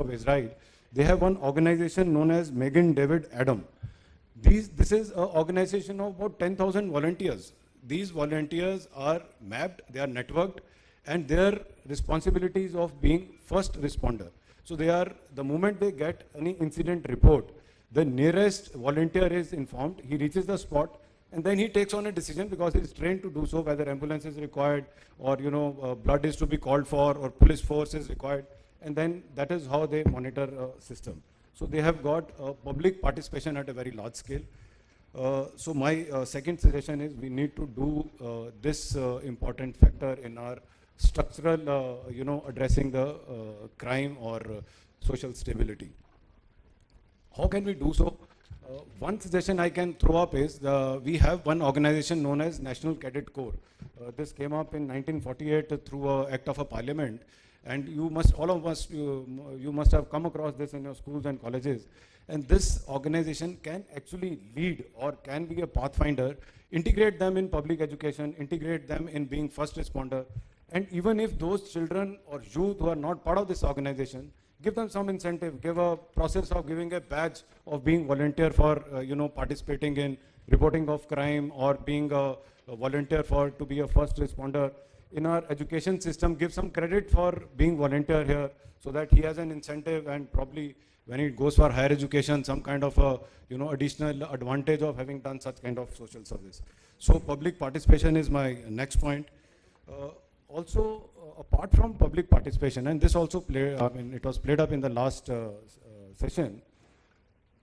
of Israel, they have one organization known as Megan David Adam. This is an organization of about 10,000 volunteers. These volunteers are mapped, they are networked, and their responsibilities of being first responder. So they are, the moment they get any incident report, the nearest volunteer is informed, he reaches the spot, and then he takes on a decision because he is trained to do so, whether ambulance is required or blood is to be called for or police force is required. And then that is how they monitor a system. So they have got public participation at a very large scale. So my second suggestion is we need to do this important factor in our structural, addressing the crime or social stability. How can we do so? One suggestion I can throw up is we have one organization known as National Cadet Corps. This came up in 1948 through an act of a parliament, and you must, all of us, you must have come across this in your schools and colleges. And this organization can actually lead or can be a pathfinder, integrate them in public education, integrate them in being first responder. And even if those children or youth who are not part of this organization, give them some incentive, give a process of giving a badge of being volunteer for, participating in reporting of crime or being a volunteer to be a first responder. In our education system, give some credit for being volunteer here so that he has an incentive, and probably when he goes for higher education, some kind of a, additional advantage of having done such kind of social service. So public participation is my next point. Also, apart from public participation, and this also it was played up in the last session,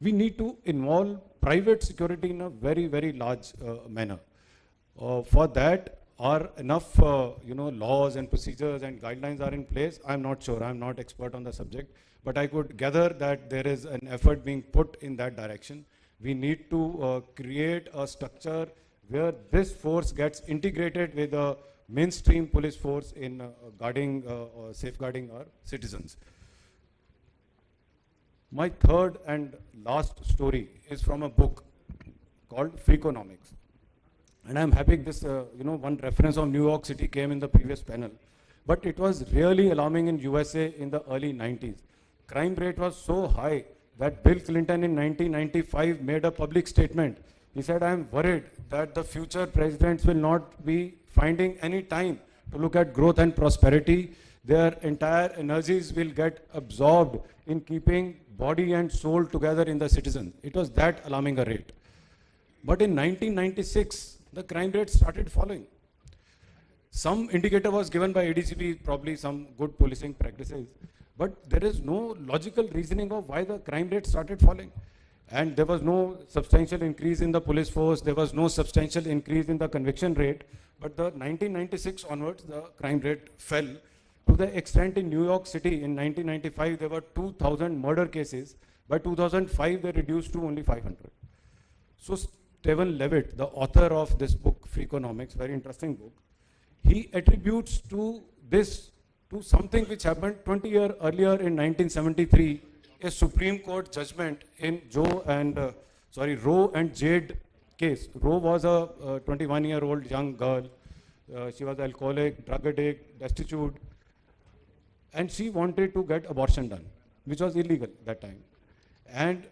we need to involve private security in a very, very large manner. For that, are enough laws and procedures and guidelines are in place? I'm not sure. I'm not expert on the subject, but I could gather that there is an effort being put in that direction. We need to create a structure where this force gets integrated with the mainstream police force in guarding or safeguarding our citizens. My third and last story is from a book called Freakonomics. And I'm happy this, one reference of New York City came in the previous panel. But it was really alarming in USA in the early 90s. Crime rate was so high that Bill Clinton in 1995 made a public statement. He said, I'm worried that the future presidents will not be finding any time to look at growth and prosperity. Their entire energies will get absorbed in keeping body and soul together in the citizen. It was that alarming a rate. But in 1996, the crime rate started falling. Some indicator was given by ADCP, probably some good policing practices, but there is no logical reasoning of why the crime rate started falling. And there was no substantial increase in the police force, there was no substantial increase in the conviction rate, but the 1996 onwards, the crime rate fell to the extent in New York City in 1995, there were 2,000 murder cases. By 2005, they reduced to only 500. So Stephen Levitt, the author of this book, Freakonomics, very interesting book, he attributes to this, to something which happened 20 years earlier in 1973, a Supreme Court judgment in Roe and Jade case. Roe was a 21-year-old young girl. She was alcoholic, drug addict, destitute, and she wanted to get abortion done, which was illegal that time. And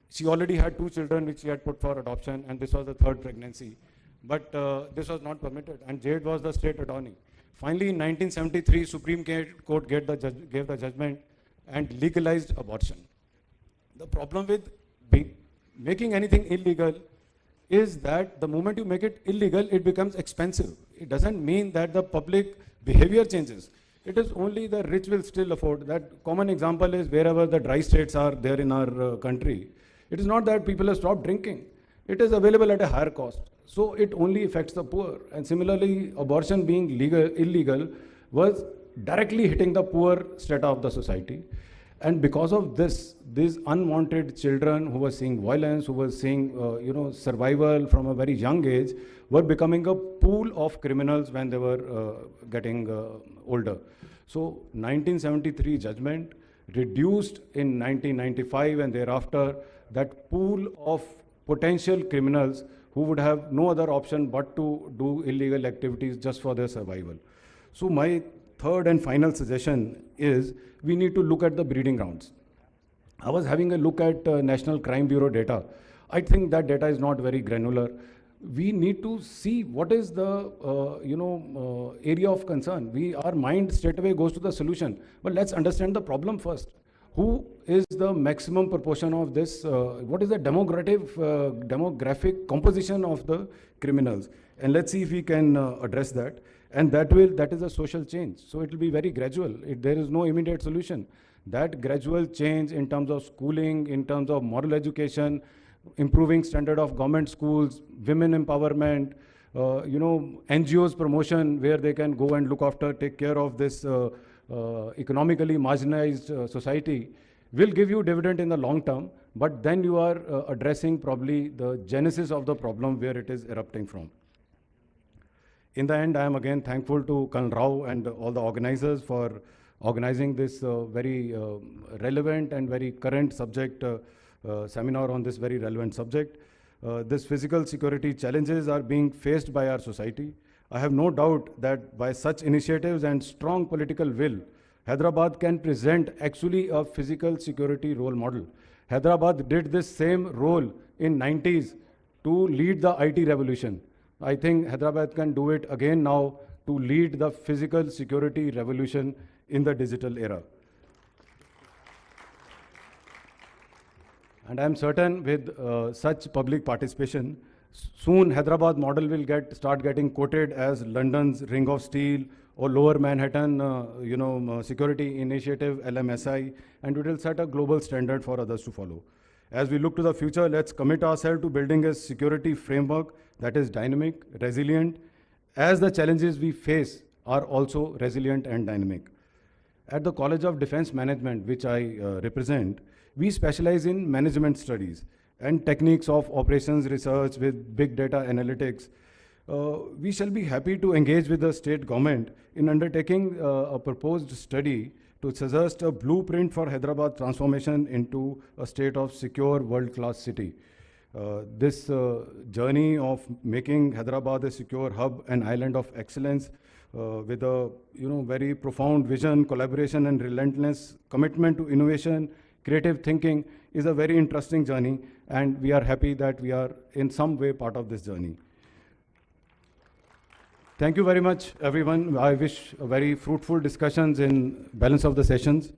she already had 2 children which she had put for adoption, and this was the 3rd pregnancy. But this was not permitted, and Jade was the state attorney. Finally, in 1973, Supreme Court gave the judgment and legalized abortion. The problem with making anything illegal is that the moment you make it illegal, it becomes expensive. It doesn't mean that the public behavior changes. It is only the rich will still afford. That common example is wherever the dry states are there in our country. It is not that people have stopped drinking. It is available at a higher cost. So it only affects the poor. And similarly, abortion being illegal was directly hitting the poor strata of the society. And because of this, these unwanted children who were seeing violence, who were seeing survival from a very young age, were becoming a pool of criminals when they were getting older. So 1973 judgment reduced in 1995 and thereafter that pool of potential criminals who would have no other option but to do illegal activities just for their survival. So my third and final suggestion is we need to look at the breeding grounds. I was having a look at National Crime Bureau data. I think that data is not very granular. We need to see what is the area of concern. Our mind straight away goes to the solution, but let's understand the problem first. Who is the maximum proportion of this? What is the demographic composition of the criminals? And let's see if we can address that. And that is a social change. So it will be very gradual. There is no immediate solution. That gradual change in terms of schooling, in terms of moral education, improving standard of government schools, women empowerment, NGOs promotion where they can go and look after, take care of this economically marginalized society will give you dividend in the long term, but then you are addressing probably the genesis of the problem where it is erupting from. In the end, I am again thankful to Colonel Rao and all the organizers for organizing this very relevant and very current subject seminar on this very relevant subject. This physical security challenges are being faced by our society. I have no doubt that by such initiatives and strong political will, Hyderabad can present actually a physical security role model. Hyderabad did this same role in 90s to lead the IT revolution. I think Hyderabad can do it again now to lead the physical security revolution in the digital era. And I am certain with such public participation, soon Hyderabad model will start getting quoted as London's Ring of Steel or Lower Manhattan Security Initiative, LMSI, and it will set a global standard for others to follow. As we look to the future, let's commit ourselves to building a security framework that is dynamic, resilient, as the challenges we face are also resilient and dynamic. At the College of Defense Management, which I represent, we specialize in management studies and techniques of operations research with big data analytics. We shall be happy to engage with the state government in undertaking a proposed study to suggest a blueprint for Hyderabad transformation into a state of secure world-class city. This journey of making Hyderabad a secure hub and island of excellence with a very profound vision, collaboration, and relentless commitment to innovation, creative thinking is a very interesting journey, and we are happy that we are in some way part of this journey. Thank you very much, everyone. I wish very fruitful discussions in balance of the sessions,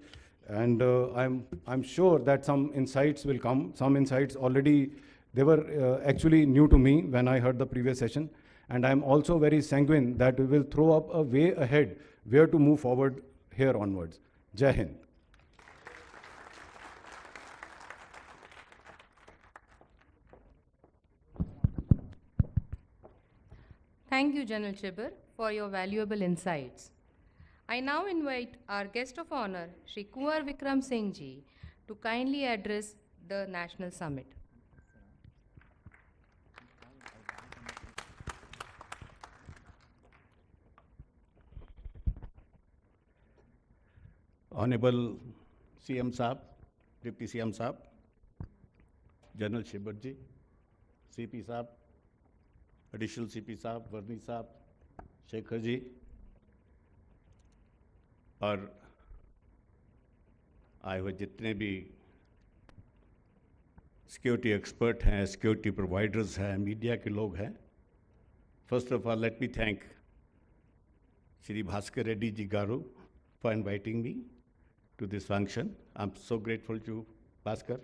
and I'm sure that some insights will come. Some insights already, they were actually new to me when I heard the previous session, and I'm also very sanguine that we will throw up a way ahead where to move forward here onwards. Jai Hind. Thank you, General Chibber, for your valuable insights. I now invite our guest of honor, Shri Kunwar Vikram Singh Ji, to kindly address the National Summit. Hon'ble CM Saab, Deputy CM Saab, General Chibber Ji, CP Saab, Additional CP Saab, Varni Saab, Shekhar Ji, और आए हुए जितने भी security expert हैं, security providers हैं, media के लोग हैं. First of all, let me thank Shri Bhaskar Reddy Ji Garu for inviting me to this function. I'm so grateful to Bhaskar.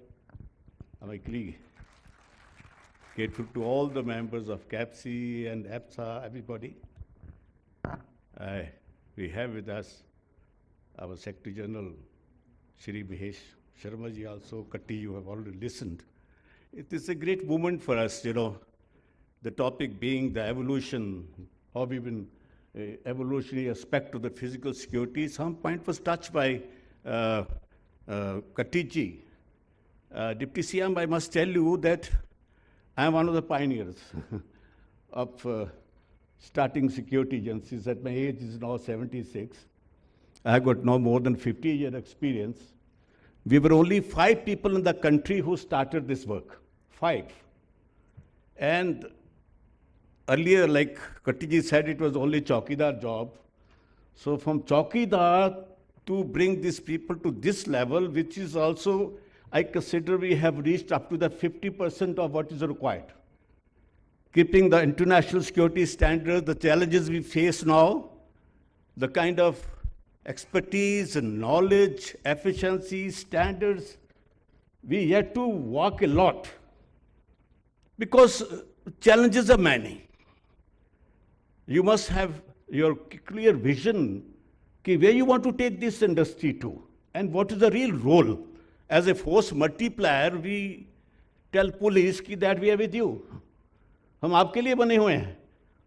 I'm equally grateful to all the members of CAPC and APSA, everybody. We have with us our Secretary General, Shri Mahesh Sharma Ji also. Katti, you have already listened. It is a great moment for us, the topic being the evolution of even evolutionary aspect of the physical security. Some point was touched by Katti Ji. Deputy CM, I must tell you that I am one of the pioneers of starting security agencies. At my age is now 76. I have got now more than 50-year experience. We were only 5 people in the country who started this work. 5. And earlier, like Katti Ji said, it was only Chaukidar job. So from Chaukidar to bring these people to this level, which is also, I consider we have reached up to the 50% of what is required. Keeping the international security standards, the challenges we face now, the kind of expertise and knowledge, efficiency, standards, we yet to walk a lot because challenges are many. You must have your clear vision where you want to take this industry to and what is the real role. As a force multiplier, we tell police that we are with you. हम आपके लिए बने हुए हैं,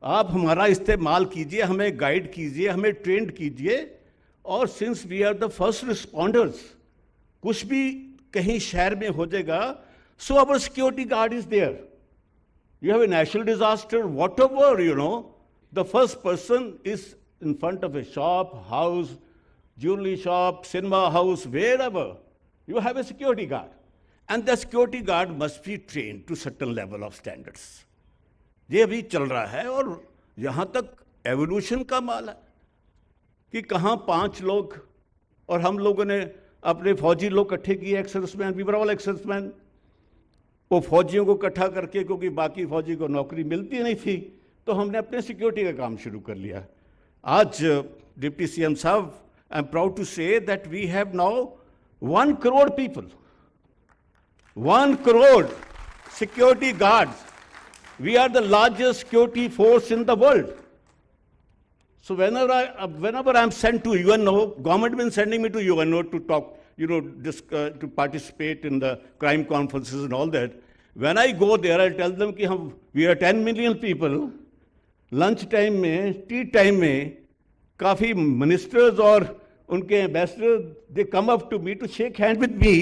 आप हमारा इस्तेमाल कीजिए, हमें गाइड कीजिए, हमें ट्रेंड कीजिए. और since we are the first responders, कुछ भी कहीं शहर में हो जाएगा, so our security guard is there. You have a national disaster, whatever, you know, the first person is in front of a shop, house, jewelry shop, cinema house, wherever, you have a security guard. And the security guard must be trained to certain level of standards. ये अभी चल रहा है और यहाँ तक evolution का माल है कि कहाँ 5 लोग, और हम लोगों ने अपने फौजी लोग इकट्ठे किए, ex serviceman, we were all ex serviceman. वो फौजियों को इकट्ठा करके, क्योंकि बाकी फौजी को नौकरी मिलती नहीं थी, तो हमने अपने सिक्योरिटी का काम शुरू कर लिया. आज डिप्टी सीएम साहब, I am proud to say that we have now 1 crore people, 1 crore security guards. We are the largest security force in the world. So whenever I'm sent to UNO, government been sending me to UNO to talk, you know, to participate in the crime conferences and all that. When I go there, I tell them कि we are 10 million people. Lunch time में, tea time में, काफ़ी ministers और उनके ambassador, they come up to me to shake hand with me.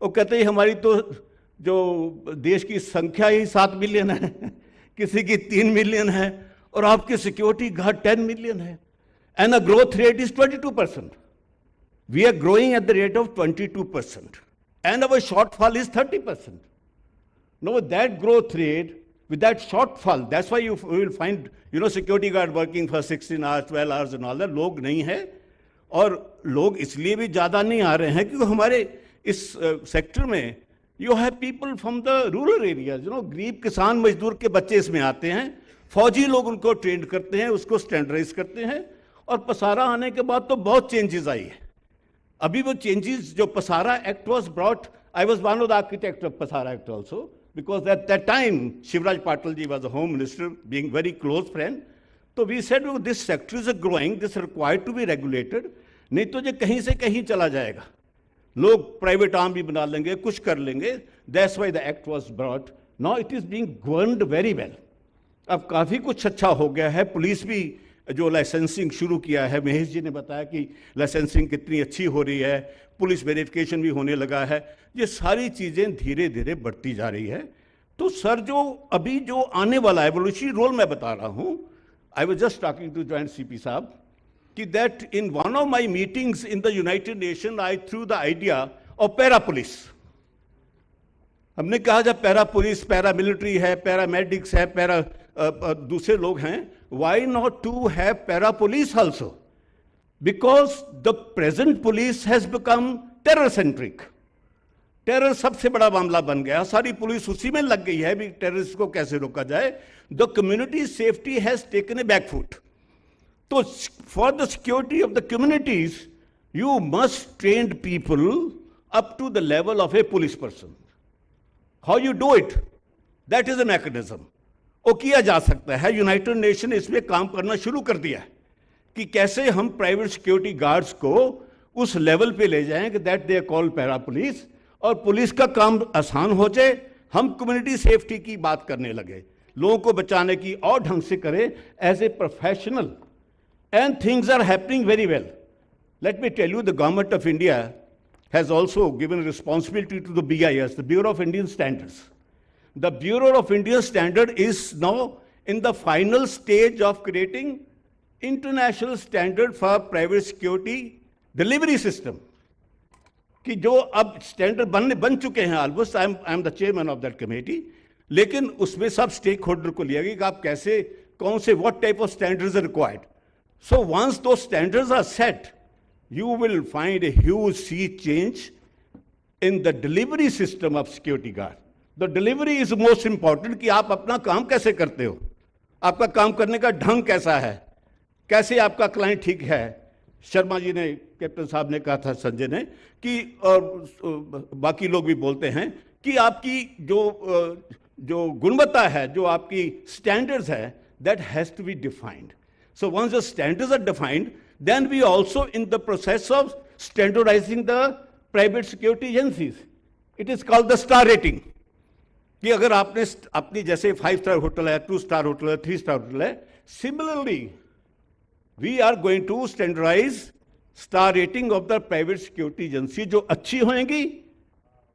वो कहते हैं हमारी तो जो देश की संख्या ही 7 मिलियन है, किसी की 3 मिलियन है, और आपकी सिक्योरिटी गार्ड 10 मिलियन है. And the growth rate is 22%. We are growing at the rate of 22%. And our shortfall is 30%. No, that growth rate, with that shortfall, that's why you will find, you know, security guard working for 16 hours, 12 hours and all that. लोग नहीं है, और लोग इसलिए भी ज़्यादा नहीं आ रहे हैं क्योंकि हमारे इस सेक्टर में you have people from the rural areas, you know, गरीब किसान मजदूर के बच्चे इसमें आते हैं. फौजी लोग उनको ट्रेंड करते हैं, उसको स्टैंडर्डाइज करते हैं. और पसारा आने के बाद तो बहुत चेंजेस आई है. अभी वो चेंजेस जो PASARA act was brought, I was one of the architect of PASARA act also. Because at that time, Shivraj Patil ji was the Home Minister, being very close friend. So we said, oh, this sector is growing, this is required to be regulated. नहीं तो ये कहीं से कहीं चला जाएगा. लोग private arm भी बना लेंगे, कुछ कर लेंगे. That's why the act was brought. Now it is being governed very well. अब काफ़ी कुछ अच्छा हो गया है. पुलिस भी जो लाइसेंसिंग शुरू किया है, महेश जी ने बताया कि लाइसेंसिंग कितनी अच्छी हो रही है, पुलिस वेरिफिकेशन भी होने लगा है. ये सारी चीज़ें धीरे धीरे बढ़ती जा रही है. तो सर, जो अभी जो आने वाला एवोल्यूशनरी रोल मैं बता रहा हूँ, I was just talking to joint CP साहब कि that in one of my meetings in the United Nation I threw the idea of para police. हमने कहा जब पैरा पुलिस, पैरा मिलिट्री है, पैरामेडिक्स है, पैरा दूसरे लोग हैं, why not to have para police also? Because the present police has become terror centric. Terror सबसे बड़ा मामला बन गया, सारी पुलिस उसी में लग गई है भी टेररिस्ट को कैसे रोका जाए. The community safety has taken a back foot. तो for the security of the communities you must train people up to the level of a police person. How you do it, that is a mechanism. वो किया जा सकता है. United nation इसमें काम करना शुरू कर दिया है कि कैसे हम प्राइवेट सिक्योरिटी गार्ड्स को उस लेवल पे ले जाएं कि that they call para police, और पुलिस का काम आसान हो जाए. हम कम्युनिटी सेफ्टी की बात करने लगे, लोगों को बचाने की, और ढंग से करें as a professional. And things are happening very well. Let me tell you, the government of India has also given responsibility to the BIS, the bureau of Indian standards. The Bureau of Indian Standard is now in the final stage of creating international standard for private security delivery system. कि जो अब standard बन चुके हैं almost. I am the chairman of that committee. लेकिन उसमें सब stake holder को लिया गया कि आप कैसे, कौन से, what type of standards are required. So once those standards are set, you will find a huge sea change in the delivery system of security guard. The delivery is most important, कि आप अपना काम कैसे करते हो, आपका काम करने का ढंग कैसा है, कैसे आपका क्लाइंट ठीक है. शर्मा जी ने, कैप्टन साहब ने कहा था, संजय ने, कि और बाकी लोग भी बोलते हैं कि आपकी जो गुणवत्ता है, जो आपकी स्टैंडर्ड्स है, that has to be defined. So once the standards are defined, then we also in the process of standardizing the private security agencies. It is called the star rating. कि अगर आपने अपनी जैसे 5-star होटल है, 2-star hotel है, 3-star hotel है, similarly we are going to standardize star rating of the private security agency. जो अच्छी होंगी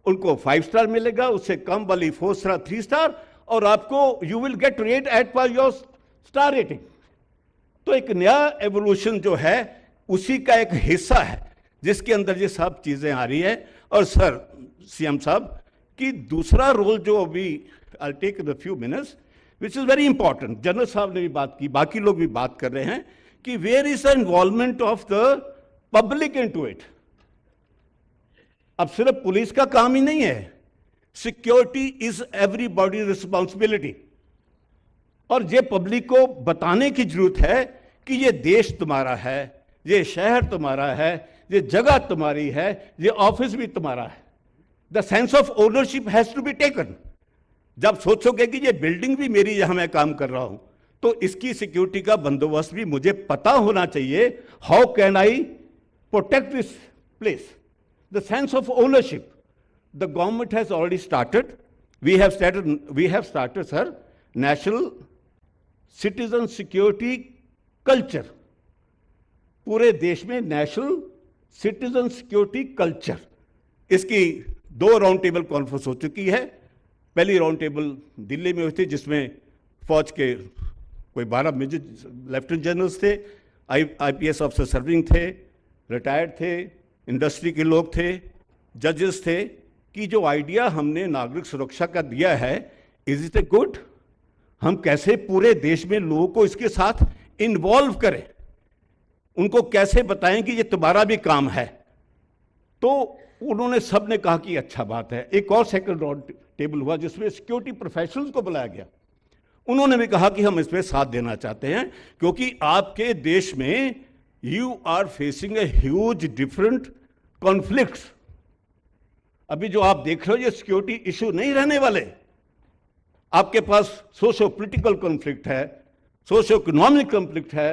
उनको 5-star मिलेगा, उससे कम वाली 4-star, 3-star, और आपको you will get rate at per your star rating. तो एक नया एवोल्यूशन जो है उसी का एक हिस्सा है जिसके अंदर ये सब चीजें आ रही है. और सर सीएम साहब की दूसरा रोल जो अभी I take in a few minutes which is very important, general साहब ने भी बात की, बाकी लोग भी बात कर रहे हैं कि where is the involvement of the public into it. अब सिर्फ पुलिस का काम ही नहीं है, सिक्योरिटी इज एवरीबॉडी रिस्पॉन्सिबिलिटी. और ये पब्लिक को बताने की जरूरत है कि ये देश तुम्हारा है, ये शहर तुम्हारा है, ये जगह तुम्हारी है, ये ऑफिस भी तुम्हारा है. The sense of ownership has to be taken. जब सोचोगे कि ये बिल्डिंग भी मेरी, यहां मैं काम कर रहा हूं, तो इसकी सिक्योरिटी का बंदोबस्त भी मुझे पता होना चाहिए. How can I protect this place? The sense of ownership. The government has already started, we have started sir, national citizen security culture. पूरे देश में नेशनल सिटीजन सिक्योरिटी कल्चर, इसकी 2 राउंड टेबल कॉन्फ्रेंस हो चुकी है. पहली राउंड टेबल दिल्ली में हुई थी जिसमें फौज के कोई 12 मेजर लेफ्टिनेंट जनरल्स थे, आईपीएस ऑफिसर सर्विंग थे, रिटायर्ड थे, इंडस्ट्री के लोग थे, जजेस थे, कि जो आइडिया हमने नागरिक सुरक्षा का दिया है, इज इट ए गुड? हम कैसे पूरे देश में लोगों को इसके साथ इन्वॉल्व करें, उनको कैसे बताएं कि ये तुम्हारा भी काम है. तो उन्होंने सब ने कहा कि अच्छा बात है. एक और सेकंड राउंड टेबल हुआ जिसमें सिक्योरिटी प्रोफेशनल्स को बुलाया गया. उन्होंने भी कहा कि हम इसमें साथ देना चाहते हैं क्योंकि आपके देश में you are facing a huge different conflicts. अभी जो आप देख रहे हो ये सिक्योरिटी इशू नहीं रहने वाले. आपके पास सोशो पॉलिटिकल कॉन्फ्लिक्ट है, सोशो इकोनॉमिक कॉन्फ्लिक्ट है,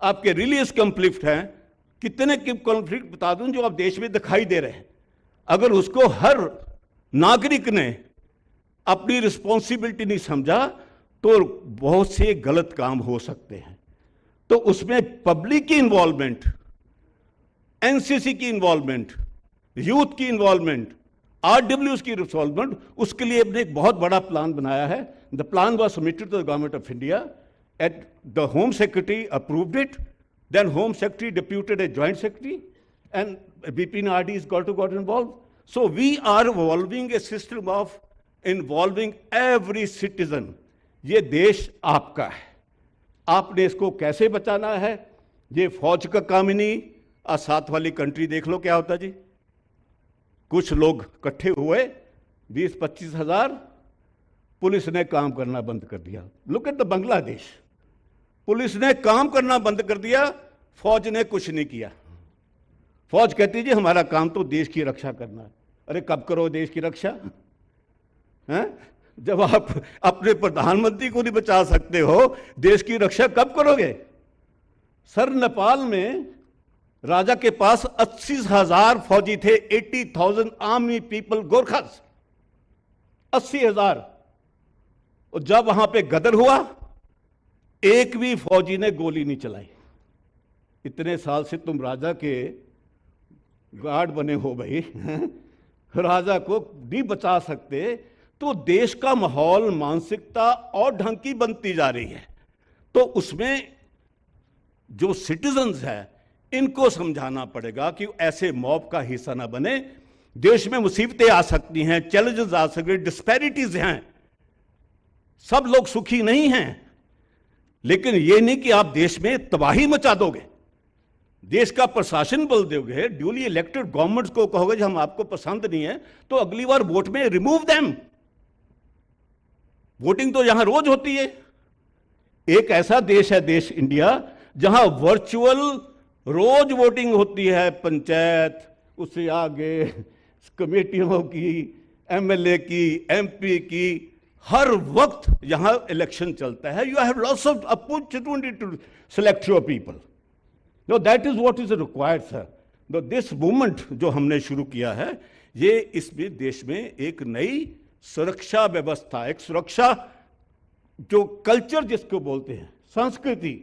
आपके रिलीजियस कॉन्फ्लिक्ट है, कितने कॉन्फ्लिक्ट बता दूं जो आप देश में दिखाई दे रहे हैं. अगर उसको हर नागरिक ने अपनी रिस्पॉन्सिबिलिटी नहीं समझा तो बहुत से गलत काम हो सकते हैं. तो उसमें पब्लिक की इन्वॉल्वमेंट, एनसीसी की इन्वॉल्वमेंट, यूथ की इन्वॉल्वमेंट, आरडब्ल्यूएस की इन्वॉल्वमेंट, उसके लिए हमने एक बहुत बड़ा प्लान बनाया है. The plan was submitted to the government of India at the home secretary approved it, then home secretary deputed a joint secretary and BPNRD is got involved. So we are evolving a system of involving every citizen. ये देश आपका है, आपने इसको कैसे बचाना है. ये फौज का काम ही नहीं. साथ वाली कंट्री देख लो क्या होता जी. कुछ लोग इकट्ठे हुए, 20-25 हजार, पुलिस ने काम करना बंद कर दिया. Look at the Bangladesh. Police ने काम करना बंद कर दिया, फौज ने कुछ नहीं किया. फौज कहती जी हमारा काम तो देश की रक्षा करना है. अरे कब करो देश की रक्षा हैं? जब आप अपने प्रधानमंत्री को नहीं बचा सकते हो, देश की रक्षा कब करोगे? सर नेपाल में राजा के पास 80,000 फौजी थे, 80,000 आर्मी पीपल, गोरखास 80,000. और जब वहां पे गदर हुआ, एक भी फौजी ने गोली नहीं चलाई. इतने साल से तुम राजा के गार्ड बने हो भाई, राजा को नहीं बचा सकते, तो देश का माहौल, मानसिकता और ढंग की बनती जा रही है. तो उसमें जो सिटीजन्स हैं इनको समझाना पड़ेगा कि ऐसे मॉब का हिस्सा ना बने. देश में मुसीबतें आ सकती हैं, चैलेंजेस आ सकते हैं, डिस्पैरिटीज हैं, सब लोग सुखी नहीं हैं, लेकिन ये नहीं कि आप देश में तबाही मचा दोगे, देश का प्रशासन बदल दोगे, ड्यूली इलेक्टेड गवर्नमेंट्स को कहोगे कि हम आपको पसंद नहीं है तो अगली बार वोट में रिमूव देम। वोटिंग तो यहां रोज होती है। एक ऐसा देश है देश इंडिया जहां वर्चुअल रोज वोटिंग होती है, पंचायत, उससे आगे कमेटियों की, एमएलए की, एमपी की, हर वक्त यहां इलेक्शन चलता है। You have lots of opportunity to select your people. No, that is what is required sir. No, this movement जो हमने शुरू किया है, ये इसमें देश में एक नई सुरक्षा व्यवस्था, एक सुरक्षा जो कल्चर जिसको बोलते हैं, संस्कृति,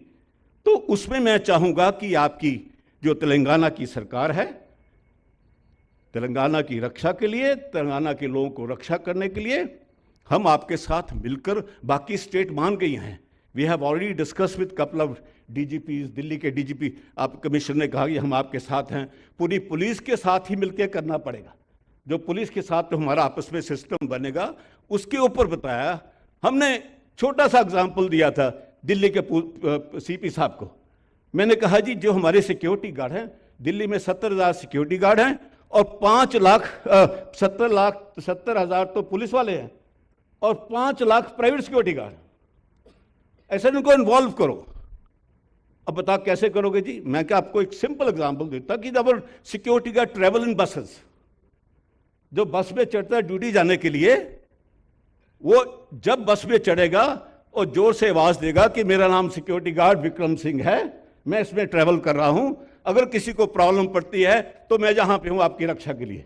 तो उसमें मैं चाहूंगा कि आपकी जो तेलंगाना की सरकार है, तेलंगाना की रक्षा के लिए, तेलंगाना के लोगों को रक्षा करने के लिए हम आपके साथ मिलकर, बाकी स्टेट मान गई हैं। We have already discuss with couple of DGPs, Delhi के डीजीपी, आप कमिश्नर ने कहा कि हम आपके साथ हैं। पूरी पुलिस के साथ ही मिलकर करना पड़ेगा। जो पुलिस के साथ तो हमारा आपस में सिस्टम बनेगा, उसके ऊपर बताया हमने। छोटा सा एग्जाम्पल दिया था दिल्ली के सीपी साहब को। मैंने कहा जी, जो हमारे सिक्योरिटी गार्ड हैं दिल्ली में 70,000 सिक्योरिटी गार्ड हैं और 70,000 तो पुलिस वाले हैं और 5 लाख प्राइवेट सिक्योरिटी गार्ड। ऐसे इनको इन्वॉल्व करो। अब बता कैसे करोगे जी? मैं क्या आपको एक सिंपल एग्जांपल देता कि जब security guard travel in buses, जो बस में चढ़ता है ड्यूटी जाने के लिए, वो जब बस में चढ़ेगा और जोर से आवाज देगा कि मेरा नाम सिक्योरिटी गार्ड विक्रम सिंह है, मैं इसमें ट्रेवल कर रहा हूं, अगर किसी को प्रॉब्लम पड़ती है तो मैं जहां पे हूं आपकी रक्षा के लिए।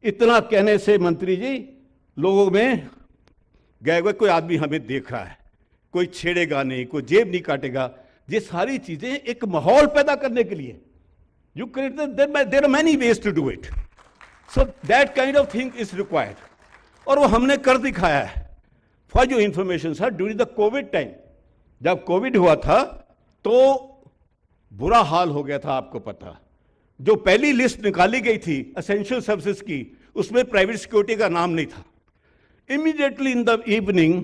इतना कहने से मंत्री जी लोगों में गए हुए, कोई आदमी हमें देख रहा है, कोई छेड़ेगा नहीं, कोई जेब नहीं काटेगा। ये सारी चीजें एक माहौल पैदा करने के लिए, you create, there are many ways to do it, so that kind of thing is required. और वो हमने कर दिखाया है। फॉर जो information sir, during the covid time, जब कोविड हुआ था तो बुरा हाल हो गया था, आपको पता। जो पहली लिस्ट निकाली गई थी एसेंशियल सर्विसेज की, उसमें प्राइवेट सिक्योरिटी का नाम नहीं था। Immediately in the evening,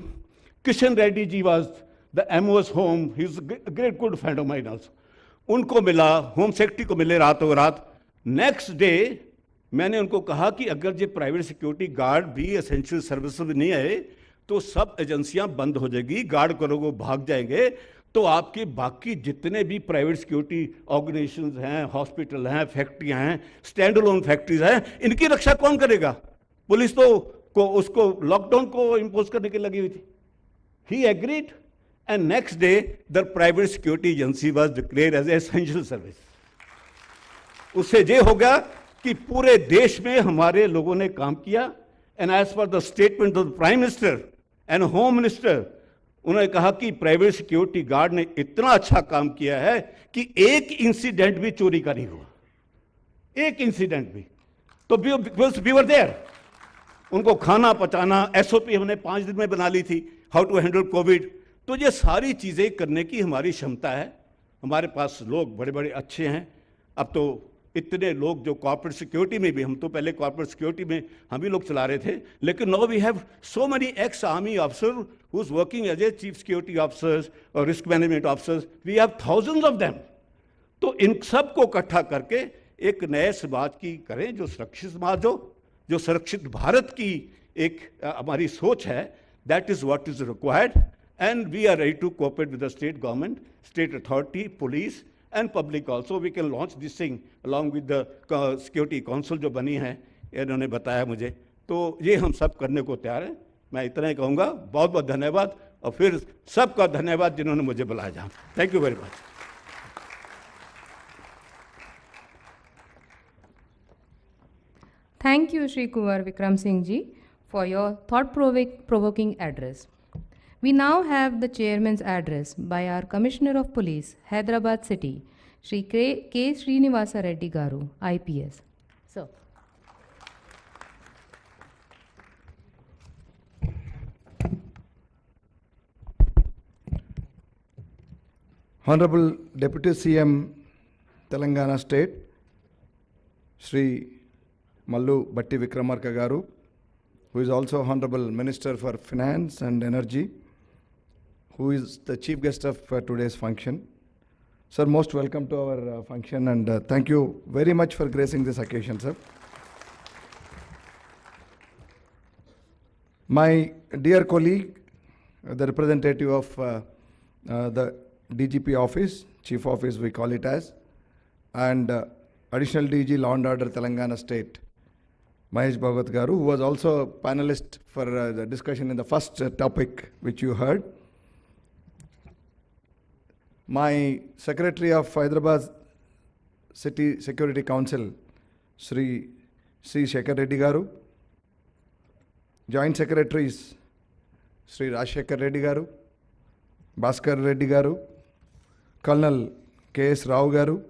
Kishan Reddy ji was the MOS home, he is great good friend of mine also. उनको मिला, होम सेक्रेटरी को मिले रातों रात। नेक्स्ट डे मैंने उनको कहा कि अगर ये प्राइवेट सिक्योरिटी गार्ड भी एसेंशियल सर्विस में नहीं आए तो सब एजेंसियां बंद हो जाएगी, गार्ड करोगे भाग जाएंगे, तो आपके बाकी जितने भी प्राइवेट सिक्योरिटी ऑर्गेनाइजेशंस हैं, हॉस्पिटल हैं, फैक्ट्रियां हैं, स्टैंड अलोन फैक्ट्रीज हैं, इनकी रक्षा कौन करेगा? पुलिस तो उसको लॉकडाउन को इंपोज करने के लगी हुई थी। He agreed and next day the private security agency was declared as essential service. उससे ये हो गया कि पूरे देश में हमारे लोगों ने काम किया। And as per the statement of the prime minister and home minister, उन्होंने कहा कि प्राइवेट सिक्योरिटी गार्ड ने इतना अच्छा काम किया है कि एक इंसिडेंट भी चोरी का नहीं हुआ, एक इंसिडेंट भी। तो वी वर देयर। उनको खाना पचाना, एसओपी हमने 5 दिन में बना ली थी, हाउ टू हैंडल कोविड। तो ये सारी चीजें करने की हमारी क्षमता है। हमारे पास लोग बड़े बड़े अच्छे हैं। अब तो इतने लोग जो कॉर्पोरेट सिक्योरिटी में भी, हम तो पहले कॉर्पोरेट सिक्योरिटी में हम ही लोग चला रहे थे, लेकिन now we have so many ex army officer who is working as a chief security officers और risk management officers, we have thousands of them. तो इन सब को इकट्ठा करके एक नए समाज की करें, जो सुरक्षित समाज हो, जो सुरक्षित भारत की एक हमारी सोच है। That is what is required and we are ready to cooperate with the state government, state authority, police and public also. We can launch this thing along with the security council जो बनी है, इन्होंने बताया मुझे, तो ये हम सब करने को तैयार हैं। मैं इतना ही कहूँगा। बहुत बहुत धन्यवाद और फिर सबका धन्यवाद जिन्होंने मुझे बुलाया जहाँ। Thank you very much. Thank you, Shri Kunwar Vikram Singh ji, for your thought-provoking address. We now have the chairman's address by our Commissioner of Police, Hyderabad City, Shri K. Srinivasa Reddy Garu, IPS. Sir. Honorable Deputy CM, Telangana State, Shri Mallu Batti Vikramarka Garu, who is also Honorable Minister for Finance and Energy, who is the chief guest of today's function. Sir, most welcome to our function, and thank you very much for gracing this occasion, sir. My dear colleague, the representative of the DGP office, chief office we call it as, and additional DG Law and Order Telangana State, Mahesh Bhagavat Garu, who was also a panelist for the discussion in the first topic which you heard. My Secretary of Hyderabad City Security Council, Sri Shekhar Reddy Garu, Joint Secretaries, Sri Rajshekar Reddy Garu, Bhaskar Reddy Garu, Colonel K.S. Rao Garu.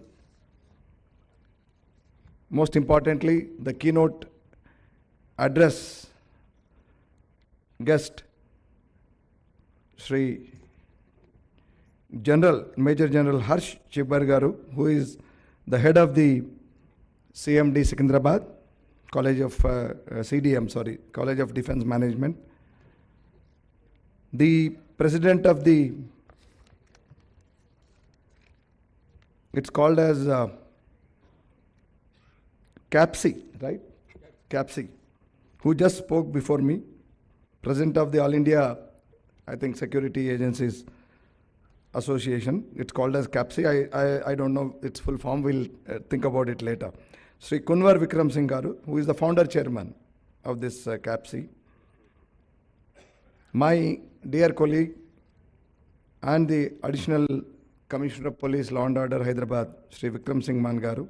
Most importantly, the keynote address guest, Sri Major General Harsh Chibbar Garu, who is the head of the CMD Secunderabad, College of College of Defence Management. The president of the, it's called as CAPSI, right? CAPSI, who just spoke before me, president of the All India, I think, Security Agencies Association. It's called as CAPSI. I don't know its full form. We'll think about it later. Sri Kunwar Vikram Singh Garu, who is the founder chairman of this CAPSI. My dear colleague and the additional Commissioner of Police Law and Order Hyderabad, Sri Vikram Singh Man Garu,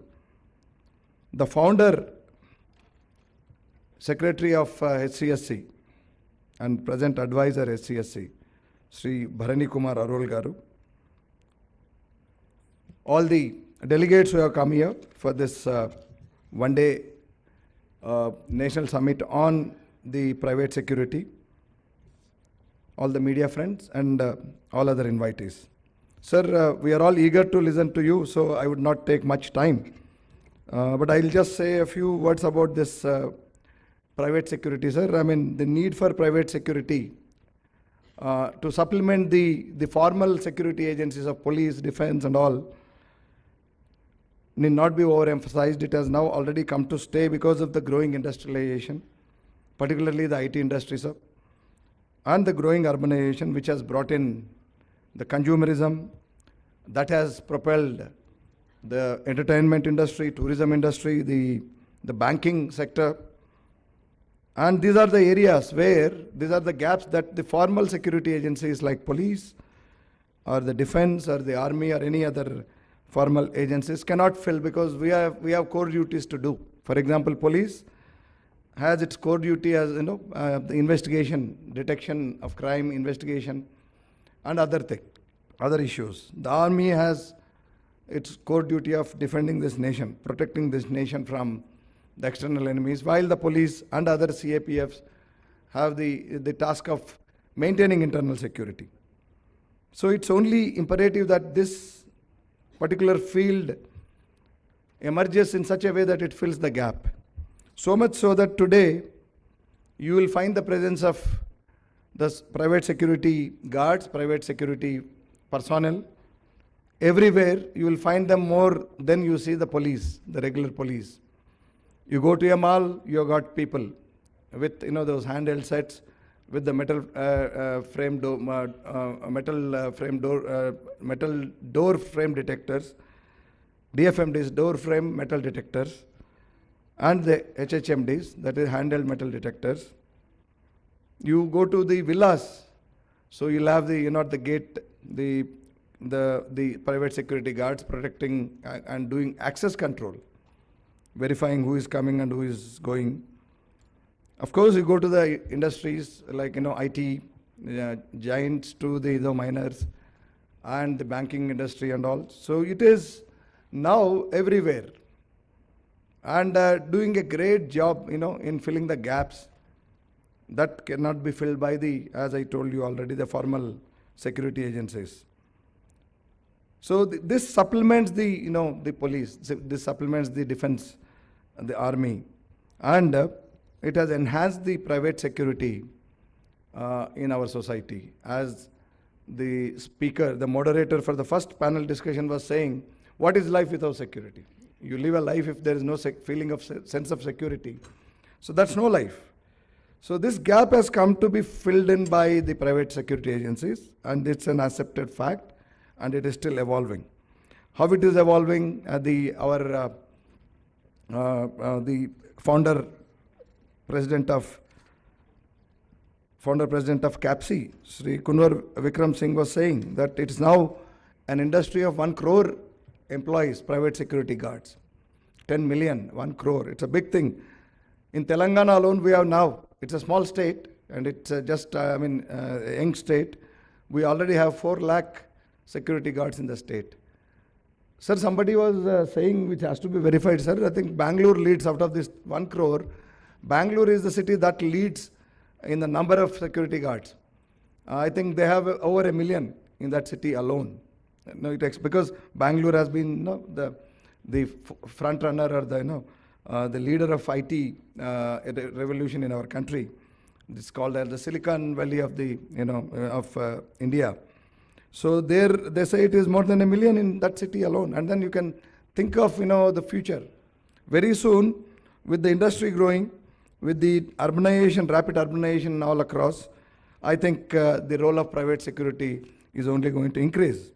the founder Secretary of HCSC and present advisor HCSC, Sri Bharani Kumar Arol Garu, all the delegates who have come here for this one-day national summit on the private security, all the media friends, and all other invitees. Sir, we are all eager to listen to you, so I would not take much time. But I'll just say a few words about this private security, sir. I mean, the need for private security to supplement the formal security agencies of police, defense, and all need not be overemphasized. It has now already come to stay because of the growing industrialization, particularly the IT industry, sir, and the growing urbanization, which has brought in the consumerism that has propelled the entertainment industry, tourism industry, the banking sector. And these are the areas where, these are the gaps that the formal security agencies like police or the defense or the army or any other formal agencies cannot fill, because we have core duties to do. For example, police has its core duty as, the investigation, detection of crime, investigation, and other issues. The army has its core duty of defending this nation, protecting this nation from the external enemies, while the police and other CAPFs have the task of maintaining internal security. So it's only imperative that this particular field emerges in such a way that it fills the gap. So much so that today you will find the presence of the private security guards, private security personnel. Everywhere you will find them more than you see the police, the regular police. You go to a mall, you have got people with those handheld sets with the metal door frame detectors, DFMDs, door frame metal detectors, and the HHMDs, that is handheld metal detectors. You go to the villas, so you'll have the gate, the private security guards protecting and doing access control, verifying who is coming and who is going. Of course, you go to the industries like IT giants to the miners and the banking industry and all. So it is now everywhere, and doing a great job in filling the gaps that cannot be filled by as I told you already, the formal security agencies. So this supplements the police, this supplements the defense, the army, and it has enhanced the private security in our society. As the speaker, the moderator for the first panel discussion was saying, what is life without security? You live a life if there is no feeling of sense of security. So that's no life. So this gap has come to be filled in by the private security agencies, and it's an accepted fact, and it is still evolving. How it is evolving, the founder president of CAPSI, Sri Kunwar Vikram Singh, was saying that it's now an industry of 1 crore employees, private security guards. 10 million, 1 crore. It's a big thing. In Telangana alone, we have now, it's a small state, and it's just, a young state. We already have 4 lakh security guards in the state. Sir, somebody was saying, which has to be verified, sir, I think Bangalore leads out of this 1 crore. Bangalore is the city that leads in the number of security guards. I think they have over 1 million in that city alone. No, because Bangalore has been the front runner, or the leader of IT revolution in our country. It's called as the Silicon Valley of the of India. So there they say it is more than 1 million in that city alone, and then you can think of the future. Very soon, with the industry growing, with the urbanization, rapid urbanization all across, I think the role of private security is only going to increase.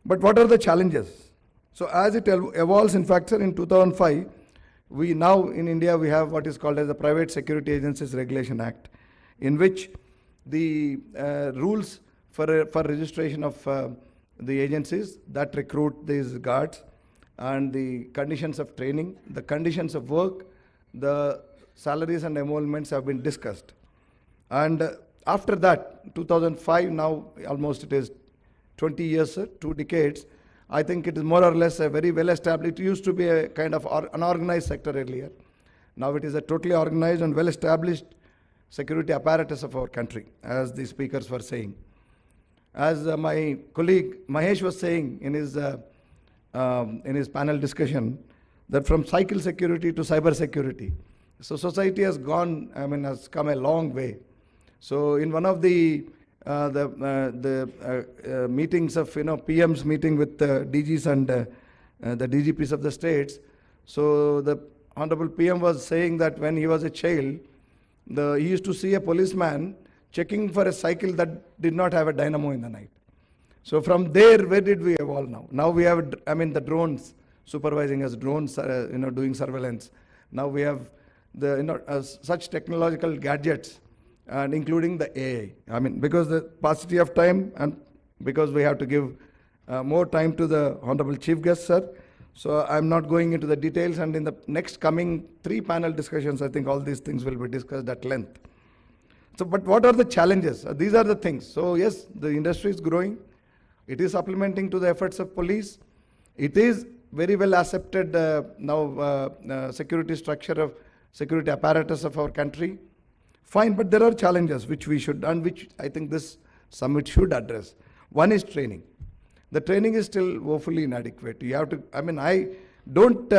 But what are the challenges? So as it evolves, in fact, sir, in 2005, we now in India, we have what is called as the Private Security Agencies Regulation Act, in which the rules for registration of the agencies that recruit these guards, and the conditions of training, the conditions of work, the salaries and emoluments have been discussed. And after that, 2005, now almost it is 20 years, sir, 2 decades, I think it is more or less a very well established. It used to be a kind of unorganized sector earlier. Now it is a totally organized and well established security apparatus of our country, as the speakers were saying. As my colleague Mahesh was saying in his panel discussion, that from cycle security to cyber security. So society has gone, has come a long way. So in one of the meetings of, PM's meeting with DGs and the DGPs of the states, so the Honorable PM was saying that when he was a child, he used to see a policeman checking for a cycle that did not have a dynamo in the night. So from there, where did we evolve now? Now we have, the drones supervising us, drones, doing surveillance. Now we have the, such technological gadgets, and including the AI. Because the paucity of time, and because we have to give more time to the Honorable Chief Guest, sir. So I'm not going into the details, and in the next coming 3 panel discussions, I think all these things will be discussed at length. So, but what are the challenges? These are the things. So yes, the industry is growing. It is supplementing to the efforts of police. It is very well accepted security structure of security apparatus of our country. Fine, but there are challenges which we should, and which I think this summit should address. One is training. The training is still woefully inadequate. You have to, I don't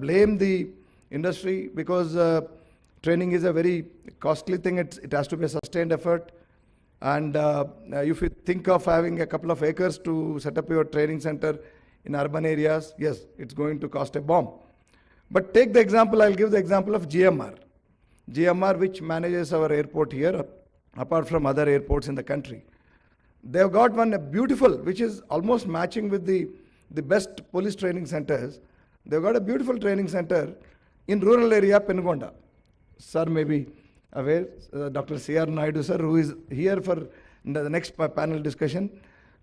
blame the industry, because training is a very costly thing. It has to be a sustained effort. And if you think of having a couple of acres to set up your training center in urban areas, yes, it's going to cost a bomb. But take the example, I'll give the example of GMR. GMR, which manages our airport here, apart from other airports in the country. They've got one beautiful, which is almost matching with the best police training centers. They've got a beautiful training center in rural area, Penugonda. Sir may be aware, Dr. C.R. Naidu, sir, who is here for the next panel discussion,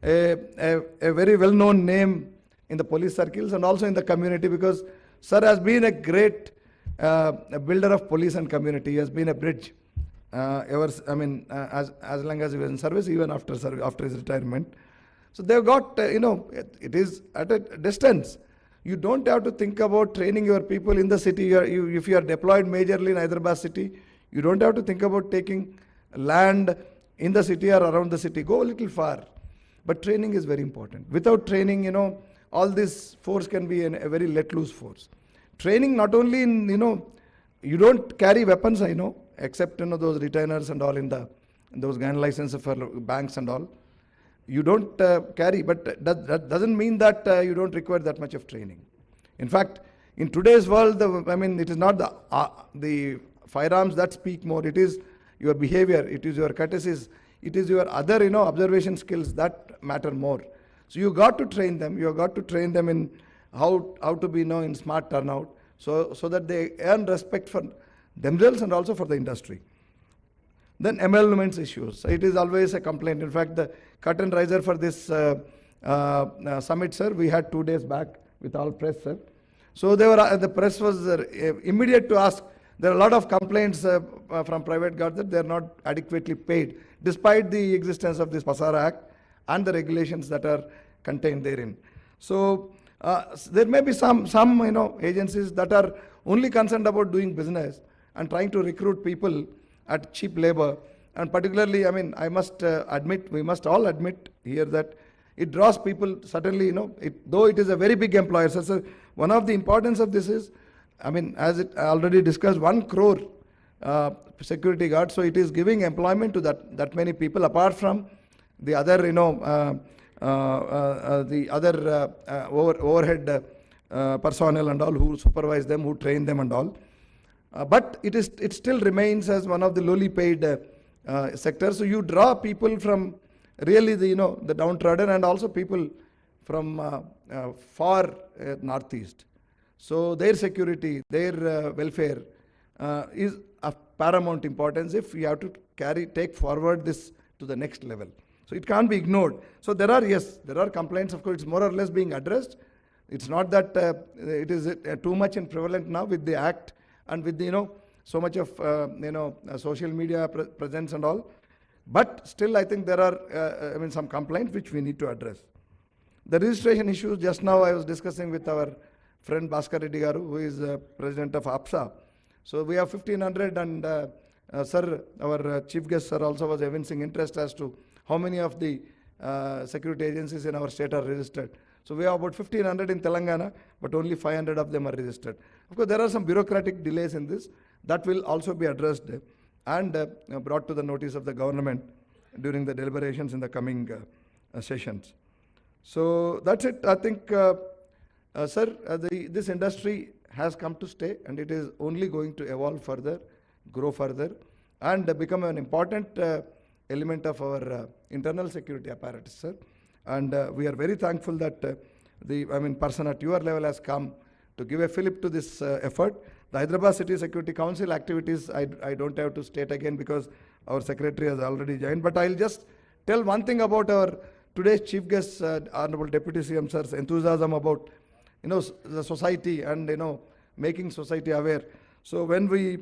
a very well-known name in the police circles and also in the community, because sir has been a great builder of police and community. He has been a bridge as long as he was in service, even after his retirement. So they've got, it is at a distance. You don't have to think about training your people in the city. If you are deployed majorly in Hyderabad city, you don't have to think about taking land in the city or around the city. Go a little far. But training is very important. Without training, all this force can be a very let loose force. Training not only in, you don't carry weapons, I know, except those retainers and all in those gun licenses for banks and all. You don't carry, but that doesn't mean that you don't require that much of training. In fact, in today's world, it is not the firearms that speak more. It is your behavior, it is your courtesies, it is your other observation skills that matter more. So you got to train them. You have got to train them in how to be in smart turnout, so that they earn respect for themselves and also for the industry. Then emoluments issues. So it is always a complaint. In fact, the curtain riser for this summit, sir, we had 2 days back with all press, sir. So they were the press was immediate to ask. There are a lot of complaints from private guards that they are not adequately paid, despite the existence of this Pasara Act and the regulations that are contained therein. So there may be some agencies that are only concerned about doing business and trying to recruit people at cheap labor. And particularly, I must admit, we must all admit here that it draws people, certainly, though it is a very big employer. So one of the importance of this is, as it already discussed, 1 crore security guards. So it is giving employment to that many people, apart from the other, overhead personnel and all who supervise them, who train them and all. But it still remains as one of the lowly paid sectors. So you draw people from really the downtrodden, and also people from far northeast. So their security, their welfare is of paramount importance if you have to take forward this to the next level. So it can't be ignored. So there are complaints. Of course, it's more or less being addressed. It's not that it is too much and prevalent now with the act and with the, so much of social media presence and all. But still, I think there are some complaints which we need to address. The registration issues, just now I was discussing with our friend Bhaskar Reddy Garu, who is president of APSA. So we have 1,500, and sir, our chief guest sir also was evincing interest as to how many of the security agencies in our state are registered. So we have about 1,500 in Telangana, but only 500 of them are registered. Of course, there are some bureaucratic delays in this that will also be addressed and brought to the notice of the government during the deliberations in the coming sessions. So that's it. I think, sir, this industry has come to stay, and it is only going to evolve further, grow further, and become an important element of our internal security apparatus, sir. And we are very thankful that person at your level has come to give a fillip to this effort. The Hyderabad City Security Council activities, I don't have to state again because our secretary has already joined. But I'll just tell one thing about our today's chief guest, Honorable Deputy CM sir's enthusiasm about the society and making society aware. So when we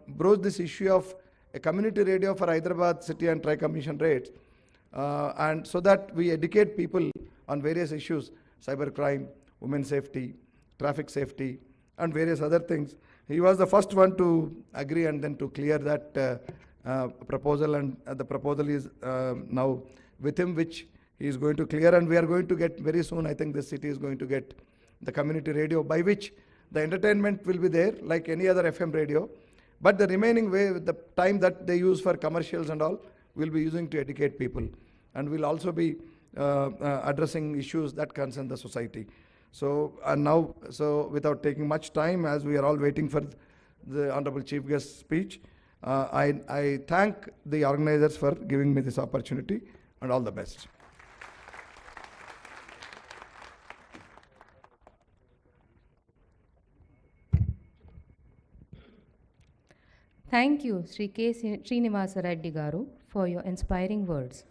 broached this issue of a community radio for Hyderabad City and Tri-Commission rates, and so that we educate people on various issues, cybercrime, women's safety, traffic safety, and various other things. He was the first one to agree and then to clear that proposal, and the proposal is now with him, which he is going to clear, and we are going to get very soon. I think this city is going to get the community radio, by which the entertainment will be there like any other FM radio, but the remaining way, the time that they use for commercials and all, we'll be using to educate people, and we'll also be addressing issues that concern the society. So, and now, so without taking much time, as we are all waiting for the Honorable Chief Guest speech, I thank the organizers for giving me this opportunity, and all the best. Thank you, Sri.A.Revanth Reddy Garu, for your inspiring words.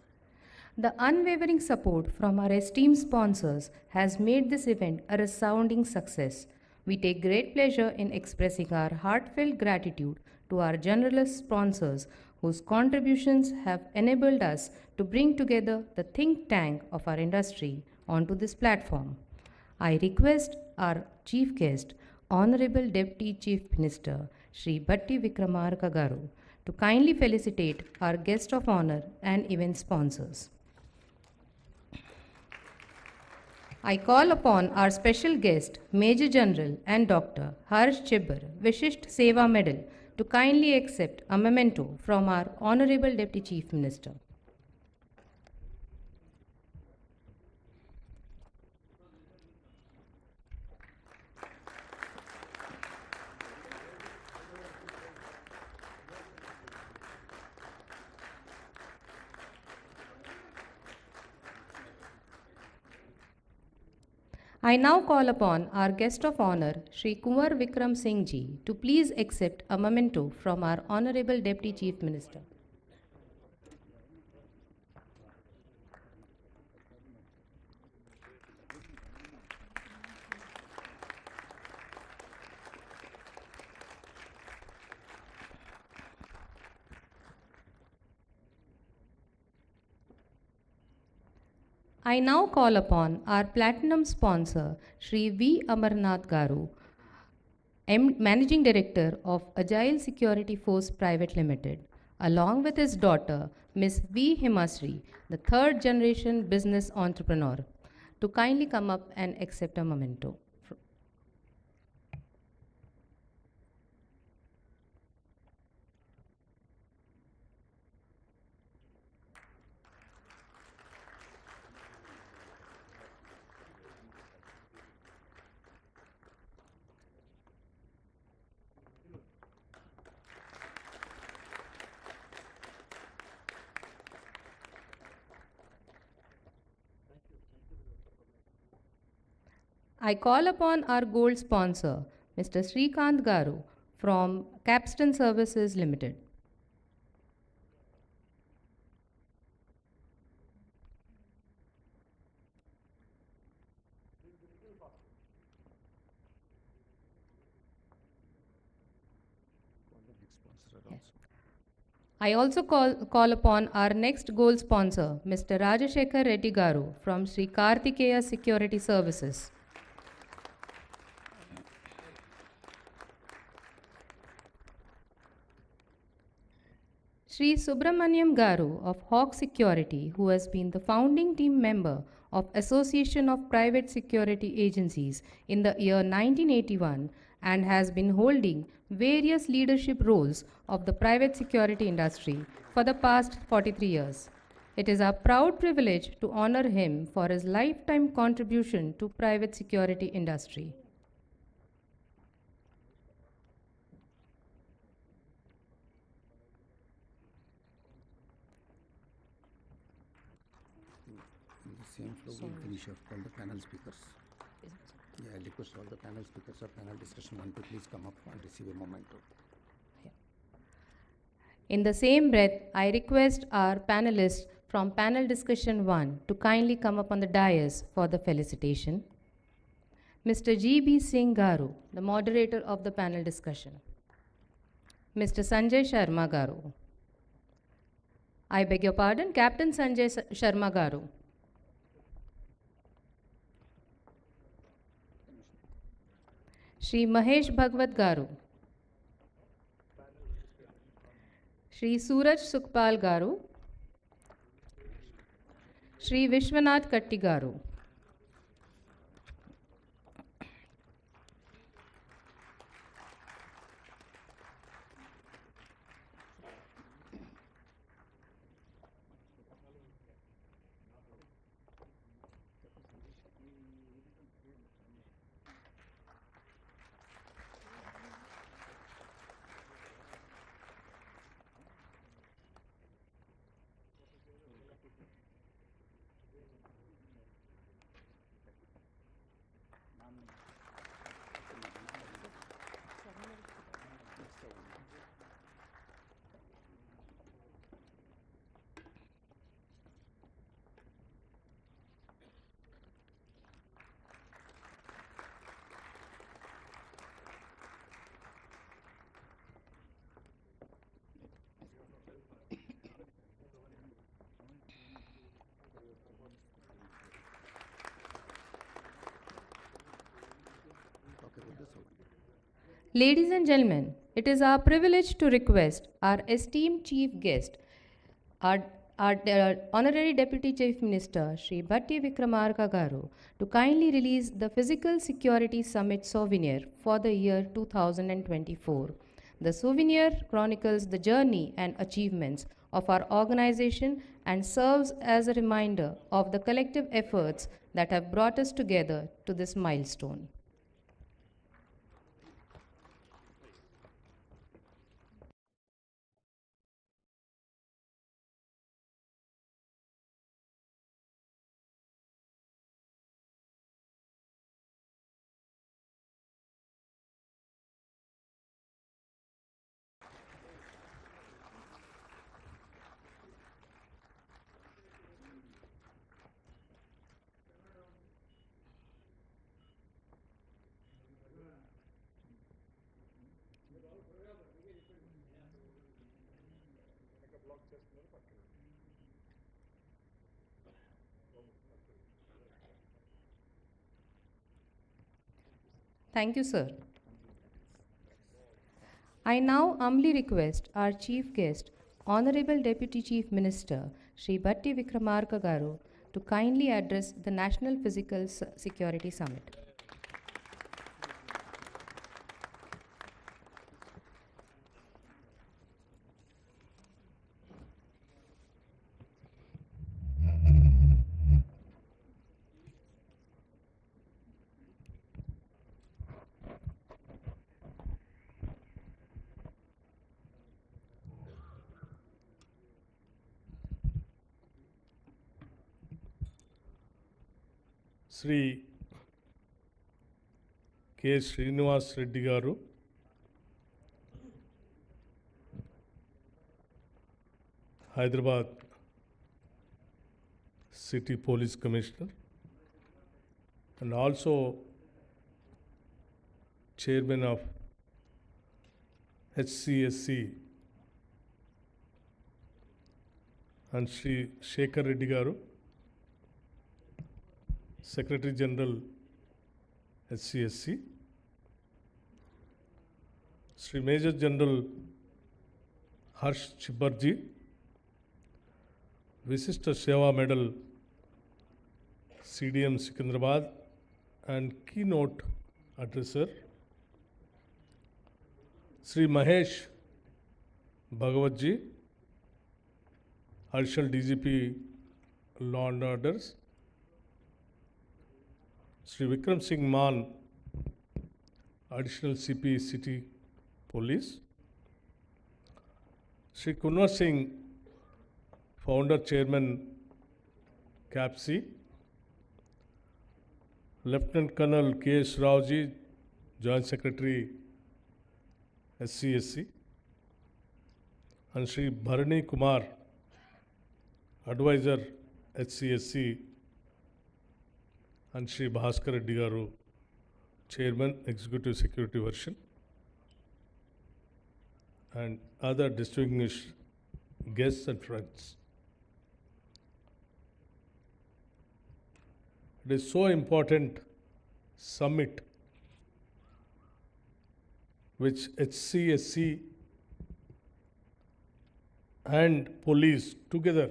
The unwavering support from our esteemed sponsors has made this event a resounding success. We take great pleasure in expressing our heartfelt gratitude to our generous sponsors whose contributions have enabled us to bring together the think tank of our industry onto this platform. I request our chief guest, Honorable Deputy Chief Minister, Shri Batti Vikramarka Garu, to kindly felicitate our guest of honor and event sponsors. I call upon our special guest, Major General and Dr. Harsh Chibbar, Vishisht Seva Medal, to to kindly accept a memento from our Honorable Deputy Chief Minister. I now call upon our guest of honor, Sri Kunwar Vikram Singh Ji, to please accept a memento from our Honorable Deputy Chief Minister. I now call upon our platinum sponsor, Sri V. Amarnath Garu, Managing Director of Agile Security Force Private Limited, along with his daughter, Ms. V. Himasri, the third generation business entrepreneur, to kindly come up and accept a memento. I call upon our gold sponsor, Mr. Srikanth Garu from Capstan Services Limited. I also call upon our next gold sponsor, Mr. Rajashekar Reddy Garu from Sri Kartikeya Security Services. Sri Subramaniam Garu of Hawk Security, who has been the founding team member of Association of Private Security Agencies in the year 1981 and has been holding various leadership roles of the private security industry for the past 43 years. It is our proud privilege to honor him for his lifetime contribution to private security industry. In the same flow, we'll finish off all the panel speakers. Yeah, I request all the panel speakers or panel discussion one to please come up and receive a memento. In the same breath, I request our panelists from panel discussion 1 to kindly come up on the dais for the felicitation. Mr. G.B. Singh Garu, the moderator of the panel discussion. Mr. Sanjay Sharma Garu. I beg your pardon, Captain Sanjay Sharma Garu. Shri Mahesh Bhagwat Garu. Shri Suraj Sukhpal Garu. Shri Vishwanath Katti Garu. Ladies and gentlemen, it is our privilege to request our esteemed chief guest, our Honorary Deputy Chief Minister, Sri Bhatti Vikramarka Garu, to kindly release the Physical Security Summit souvenir for the year 2024. The souvenir chronicles the journey and achievements of our organization and serves as a reminder of the collective efforts that have brought us together to this milestone. Thank you, sir. I now humbly request our chief guest, Honorable Deputy Chief Minister, Sri Batti Vikramarka Garu, to kindly address the National Physical Security Summit. Sri Sri.A.Revanth Reddy Garu, Hyderabad City Police Commissioner, and also Chairman of HCSC, and Sri Shekhar Reddy Garu, Secretary General HCSC, Sri Major General Harsh Chibbarji, Visishta Seva Medal CDM Secunderabad, and keynote addresser Sri Mahesh Bhagavatji, Additional DGP Law and Orders, Sri Vikram Singh Maan, Additional CP City Police, Sri Kunwar Singh, Founder Chairman CAPC, Lieutenant Colonel K.S. Raoji, Joint Secretary SCSC, and Sri Bharani Kumar, Advisor HCSC, and Sri Bhaskar Reddy Garu, Chairman Executive Security Version, and other distinguished guests and friends. It is so important summit which HCSC and police together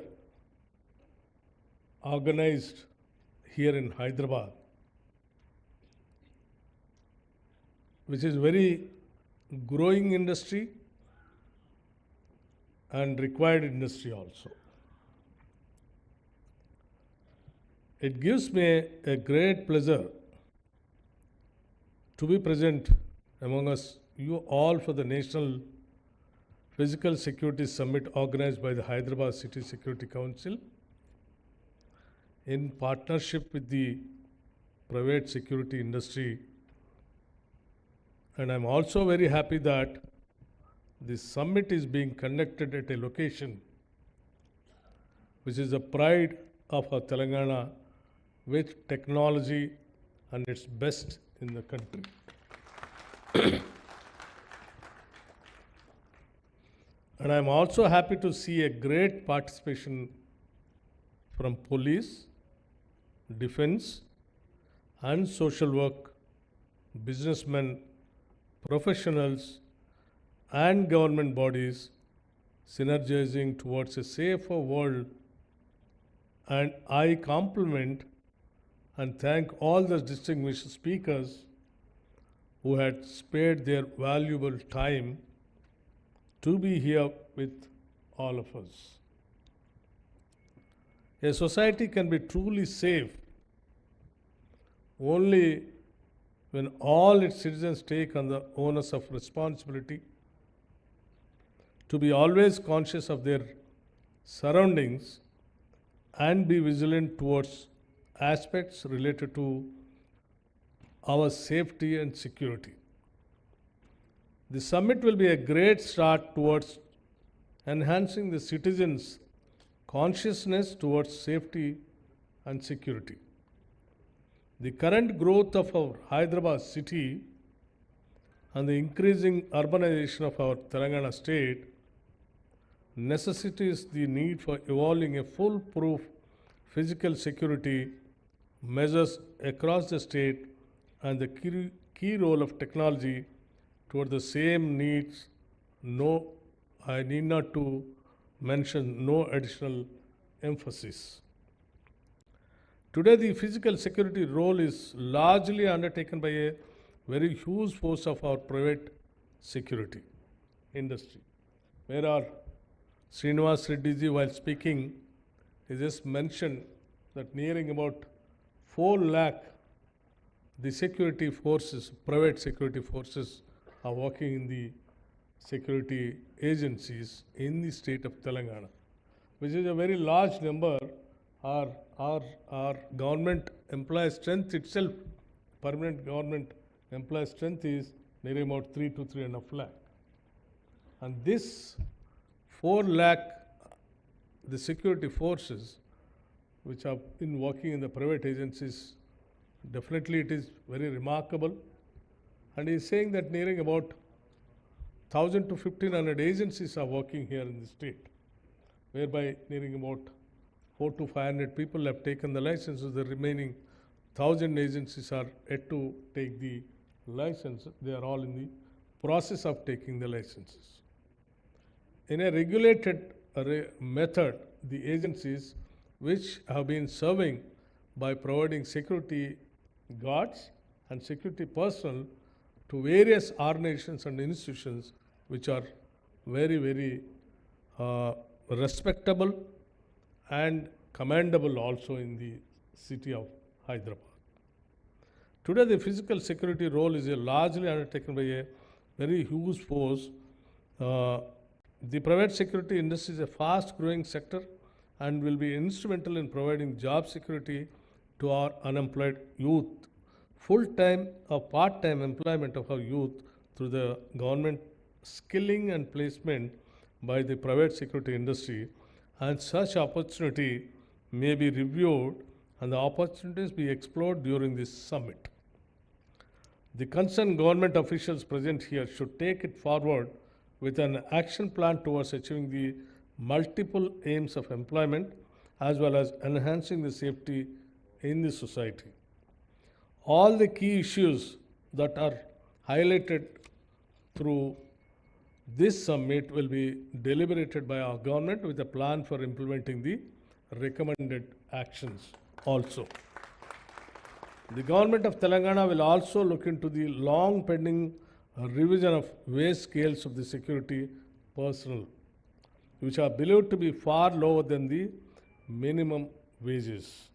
organized here in Hyderabad, which is very growing industry and required industry also. It gives me a great pleasure to be present among us, you all, for the National Physical Security Summit organized by the Hyderabad City Security Council in partnership with the private security industry. And I'm also very happy that this summit is being conducted at a location which is a pride of our Telangana, with technology and its best in the country. And I'm also happy to see a great participation from police, defense, and social work, businessmen, professionals, and government bodies synergizing towards a safer world. And I compliment and thank all the distinguished speakers who had spared their valuable time to be here with all of us. A society can be truly safe only when all its citizens take on the onus of responsibility to be always conscious of their surroundings and be vigilant towards aspects related to our safety and security. The summit will be a great start towards enhancing the citizens' consciousness towards safety and security. The current growth of our Hyderabad city and the increasing urbanization of our Telangana state necessitates the need for evolving a foolproof physical security measures across the state and the key role of technology toward the same needs. No, I need not to mention no additional emphasis. Today, the physical security role is largely undertaken by a very huge force of our private security industry. Where our Sri.A.Revanth Reddy ji, while speaking, he just mentioned that nearing about 4 lakh the security forces, private security forces, are working in the security agencies in the state of Telangana, which is a very large number. Our government employee strength itself, permanent government employee strength is nearly about 3 to 3.5 lakh. And this 4 lakh, the security forces which have been working in the private agencies, definitely it is very remarkable. And he is saying that nearing about 1,000 to 1,500 agencies are working here in the state, whereby nearing about 400 to 500 people have taken the licenses. The remaining 1,000 agencies are yet to take the license. They are all in the process of taking the licenses. In a regulated method, the agencies which have been serving by providing security guards and security personnel to various organizations and institutions which are very, very respectable and commendable also in the city of Hyderabad. Today, the physical security role is largely undertaken by a very huge force. The private security industry is a fast-growing sector and will be instrumental in providing job security to our unemployed youth, full-time or part-time employment of our youth through the government skilling and placement by the private security industry, and such opportunity may be reviewed and the opportunities be explored during this summit. The concerned government officials present here should take it forward with an action plan towards achieving the multiple aims of employment as well as enhancing the safety in the society. All the key issues that are highlighted through this summit will be deliberated by our government with a plan for implementing the recommended actions also. The government of Telangana will also look into the long pending revision of wage scales of the security personnel, which are believed to be far lower than the minimum wages,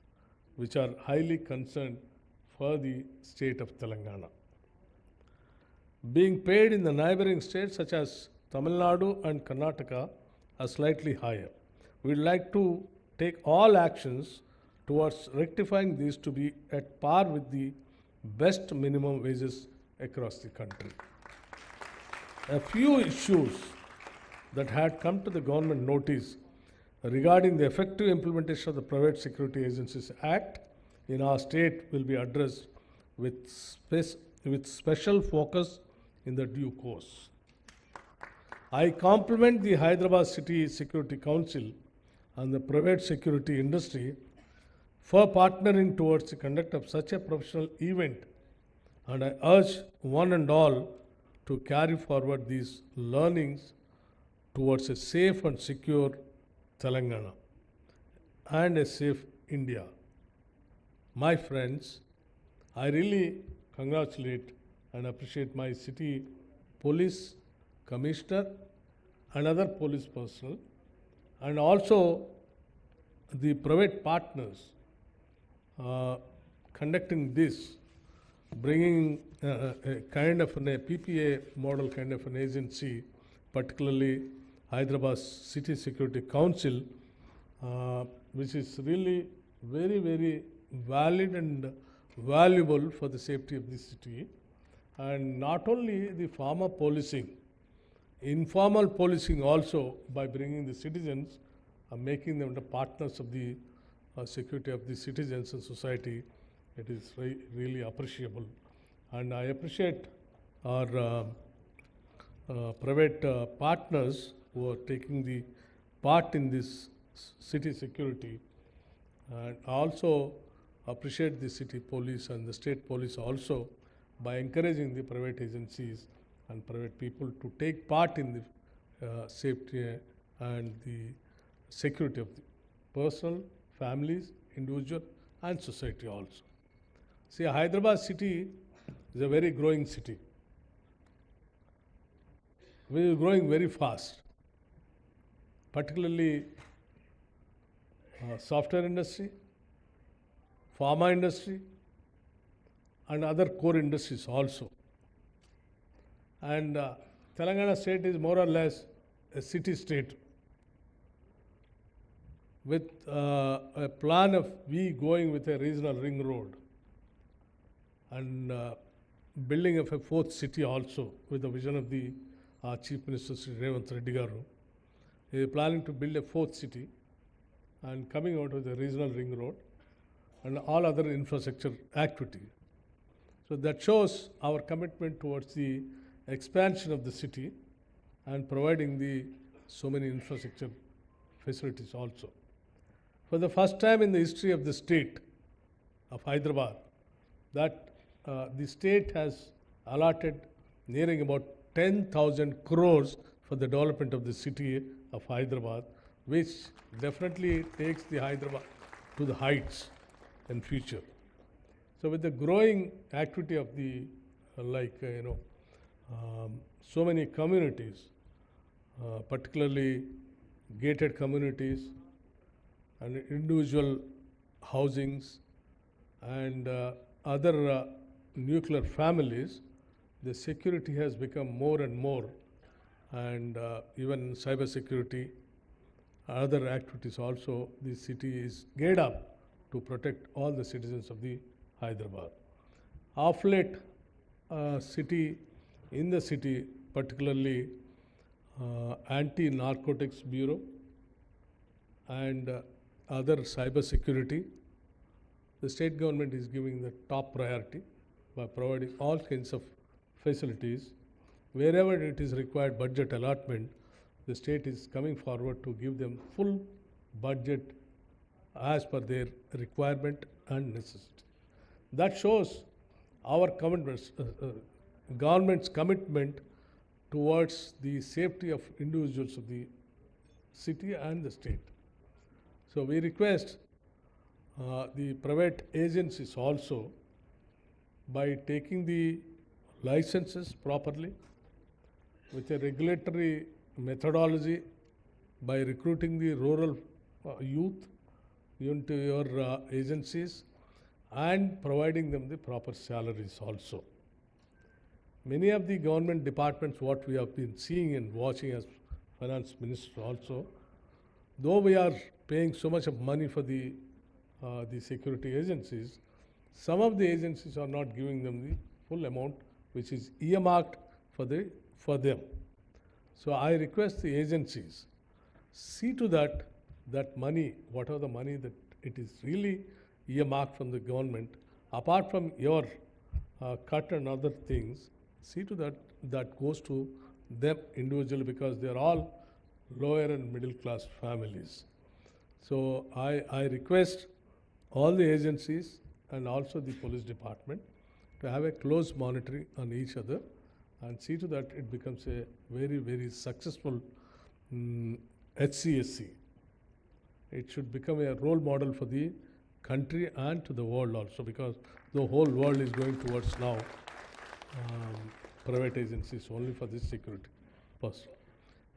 which are highly concerned for the state of Telangana. Being paid in the neighboring states such as Tamil Nadu and Karnataka are slightly higher. We would like to take all actions towards rectifying these to be at par with the best minimum wages across the country. A few issues that had come to the government notice regarding the effective implementation of the Private Security Agencies Act in our state will be addressed with special focus in the due course. I compliment the Hyderabad City Security Council and the private security industry for partnering towards the conduct of such a professional event, and I urge one and all to carry forward these learnings towards a safe and secure Telangana and a safe India. My friends, I really congratulate and appreciate my city police commissioner another police personnel, and also the private partners conducting this, bringing a kind of a PPA model kind of an agency, particularly Hyderabad City Security Council, which is really very, very valid and valuable for the safety of the city. And not only the formal policing, informal policing also, by bringing the citizens, making them the partners of the security of the citizens and society. It is really appreciable. And I appreciate our private partners who are taking the part in this city security. And I also appreciate the city police and the state police also by encouraging the private agencies and private people to take part in the safety and the security of the personal, families, individual and society also. See, Hyderabad city is a very growing city. We are growing very fast, particularly software industry, pharma industry, and other core industries also. And Telangana state is more or less a city state with a plan of we going with a regional ring road and building of a fourth city also with the vision of the Chief Minister Sri.A.Revanth Reddy garu. He is planning to build a fourth city and coming out with a regional ring road and all other infrastructure activity. So that shows our commitment towards the expansion of the city and providing the so many infrastructure facilities also. For the first time in the history of the state of Hyderabad, that the state has allotted nearing about 10,000 crores for the development of the city of Hyderabad, which definitely takes the Hyderabad to the heights in future. So with the growing activity of the so many communities, particularly gated communities and individual housings and other nuclear families, the security has become more and more, and even cyber security, other activities also, the city is geared up to protect all the citizens of the Hyderabad. Of late, in the city, particularly Anti-Narcotics Bureau and other cyber security, the state government is giving the top priority by providing all kinds of facilities. Wherever it is required budget allotment, the state is coming forward to give them full budget as per their requirement and necessity. That shows our commitments, government's commitment towards the safety of individuals of the city and the state. So we request the private agencies also, by taking the licenses properly with a regulatory methodology, by recruiting the rural youth into your agencies and providing them the proper salaries also. Many of the government departments, what we have been seeing and watching as finance minister also, though we are paying so much of money for the security agencies, some of the agencies are not giving them the full amount which is earmarked for them. So I request the agencies, see to that money, whatever the money that it is really earmarked from the government, apart from your cut and other things, see to that goes to them individually, because they are all lower and middle class families. So I request all the agencies and also the police department to have a close monitoring on each other and see to that it becomes a very, very successful HCSC. It should become a role model for the country and to the world also, because the whole world is going towards now private agencies only for this security person.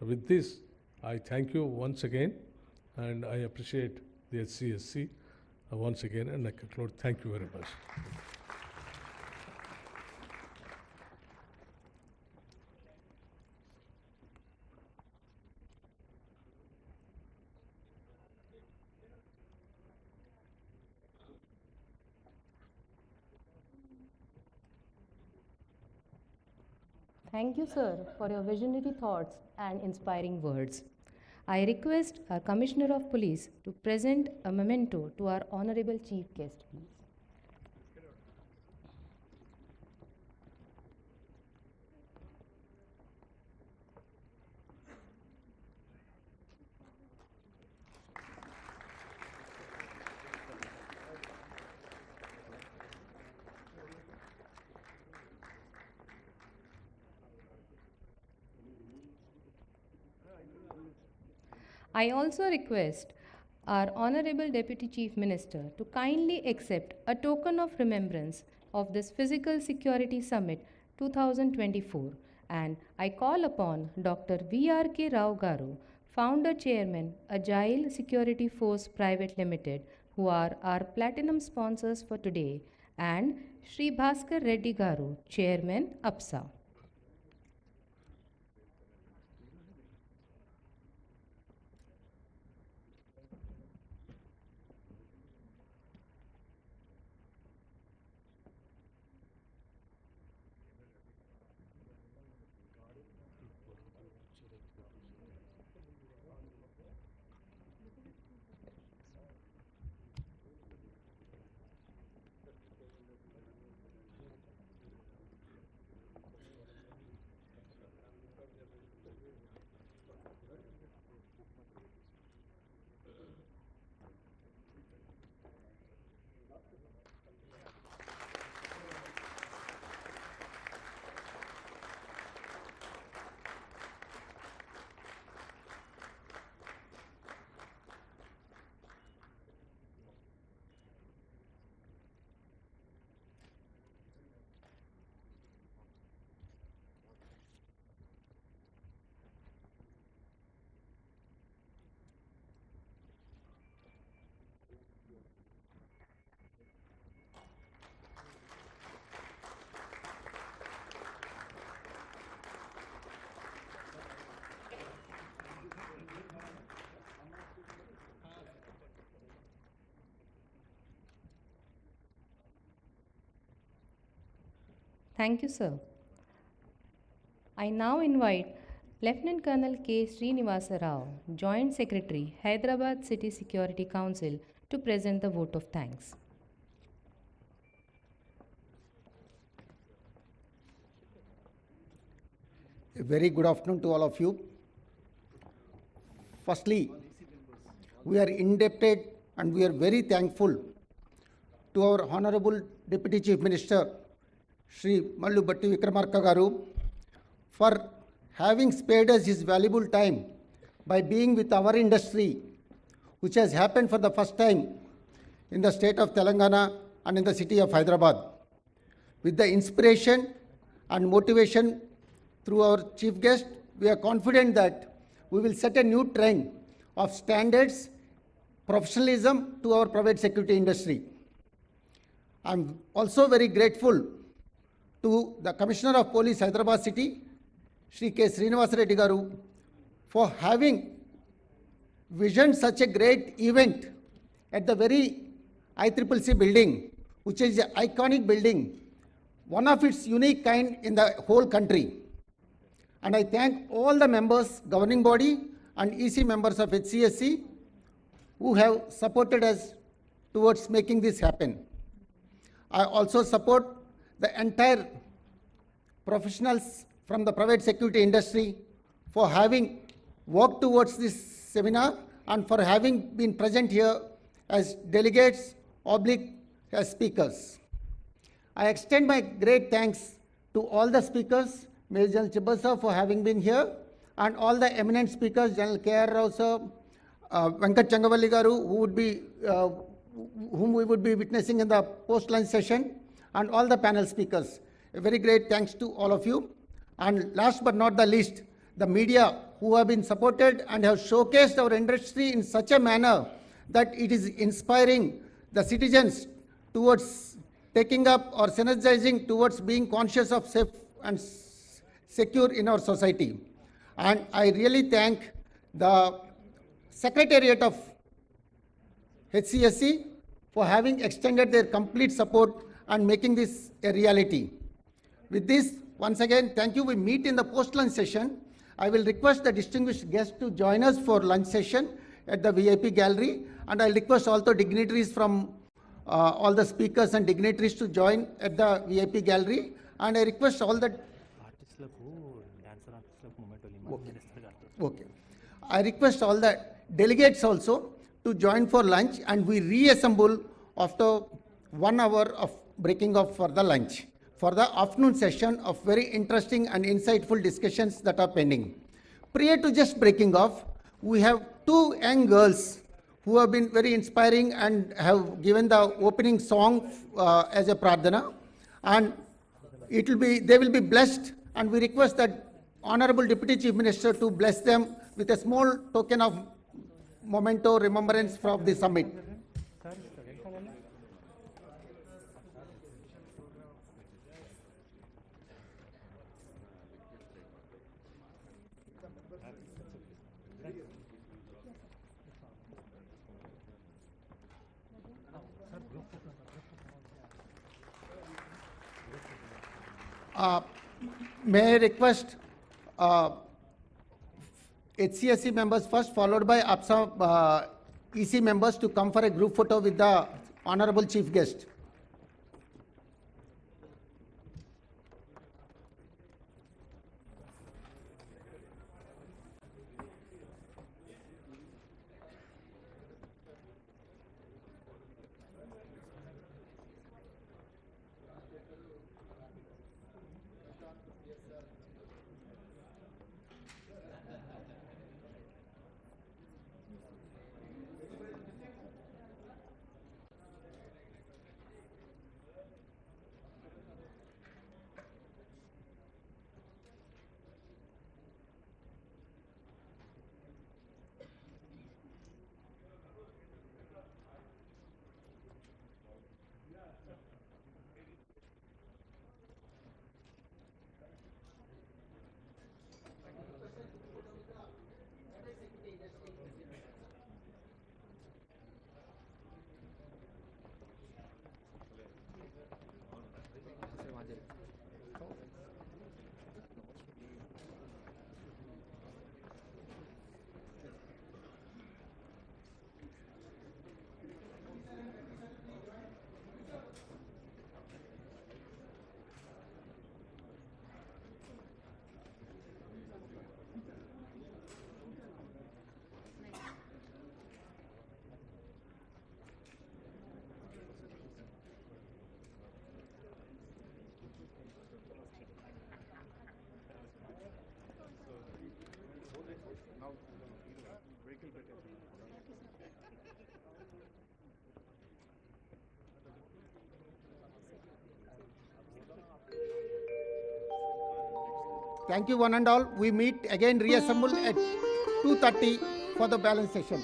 With this, I thank you once again, and I appreciate the HCSC once again, and I conclude. Thank you very much. Thank you, sir, for your visionary thoughts and inspiring words. I request our Commissioner of Police to present a memento to our Honorable Chief Guest, please. I also request our Honorable Deputy Chief Minister to kindly accept a token of remembrance of this Physical Security Summit 2024, and I call upon Dr. V.R.K. Rao Garu, Founder Chairman, Agile Security Force Private Limited, who are our platinum sponsors for today, and Sri Bhaskar Reddy Garu, Chairman, APSA. Thank you, sir. I now invite Lieutenant Colonel K. Srinivasa Rao, Joint Secretary, Hyderabad City Security Council, to present the vote of thanks. A very good afternoon to all of you. Firstly, we are indebted and we are very thankful to our Honorable Deputy Chief Minister, Shri Mallu Batti Vikramarka Garu, for having spared us his valuable time by being with our industry, which has happened for the first time in the state of Telangana and in the city of Hyderabad. With the inspiration and motivation through our chief guest, we are confident that we will set a new trend of standards, professionalism to our private security industry. I'm also very grateful to the Commissioner of Police, Hyderabad City, Shri K. Srinivasa Reddy Garu, for having visioned such a great event at the very ICCC building, which is an iconic building, one of its unique kind in the whole country. And I thank all the members, governing body and EC members of HCSC who have supported us towards making this happen. I also support the entire professionals from the private security industry for having worked towards this seminar and for having been present here as delegates oblique as speakers. I extend my great thanks to all the speakers, Major General Chibba sir for having been here, and all the eminent speakers, General K.R. Rao sir, Venkat Changavalli Garu, whom we would be witnessing in the post-lunch session, and all the panel speakers. A very great thanks to all of you. And last but not the least, the media who have been supported and have showcased our industry in such a manner that it is inspiring the citizens towards taking up or synergizing towards being conscious of safe and secure in our society. And I really thank the Secretariat of HCSC for having extended their complete support and making this a reality. With this, once again, thank you. We meet in the post-lunch session. I will request the distinguished guests to join us for lunch session at the VIP gallery, and I'll request also dignitaries from all the speakers and dignitaries to join at the VIP gallery, and I request all the I request all the delegates also to join for lunch, and we reassemble after 1 hour of breaking off for the lunch, for the afternoon session of very interesting and insightful discussions that are pending. Prior to just breaking off, we have 2 young girls who have been very inspiring and have given the opening song as a pradhana, and they will be blessed, and we request that Honorable Deputy Chief Minister to bless them with a small token of memento remembrance from the summit. May I request HCSC members first, followed by APSA EC members to come for a group photo with the Honorable Chief Guest. Thank you one and all. We meet again, reassemble at 2:30 for the balance session.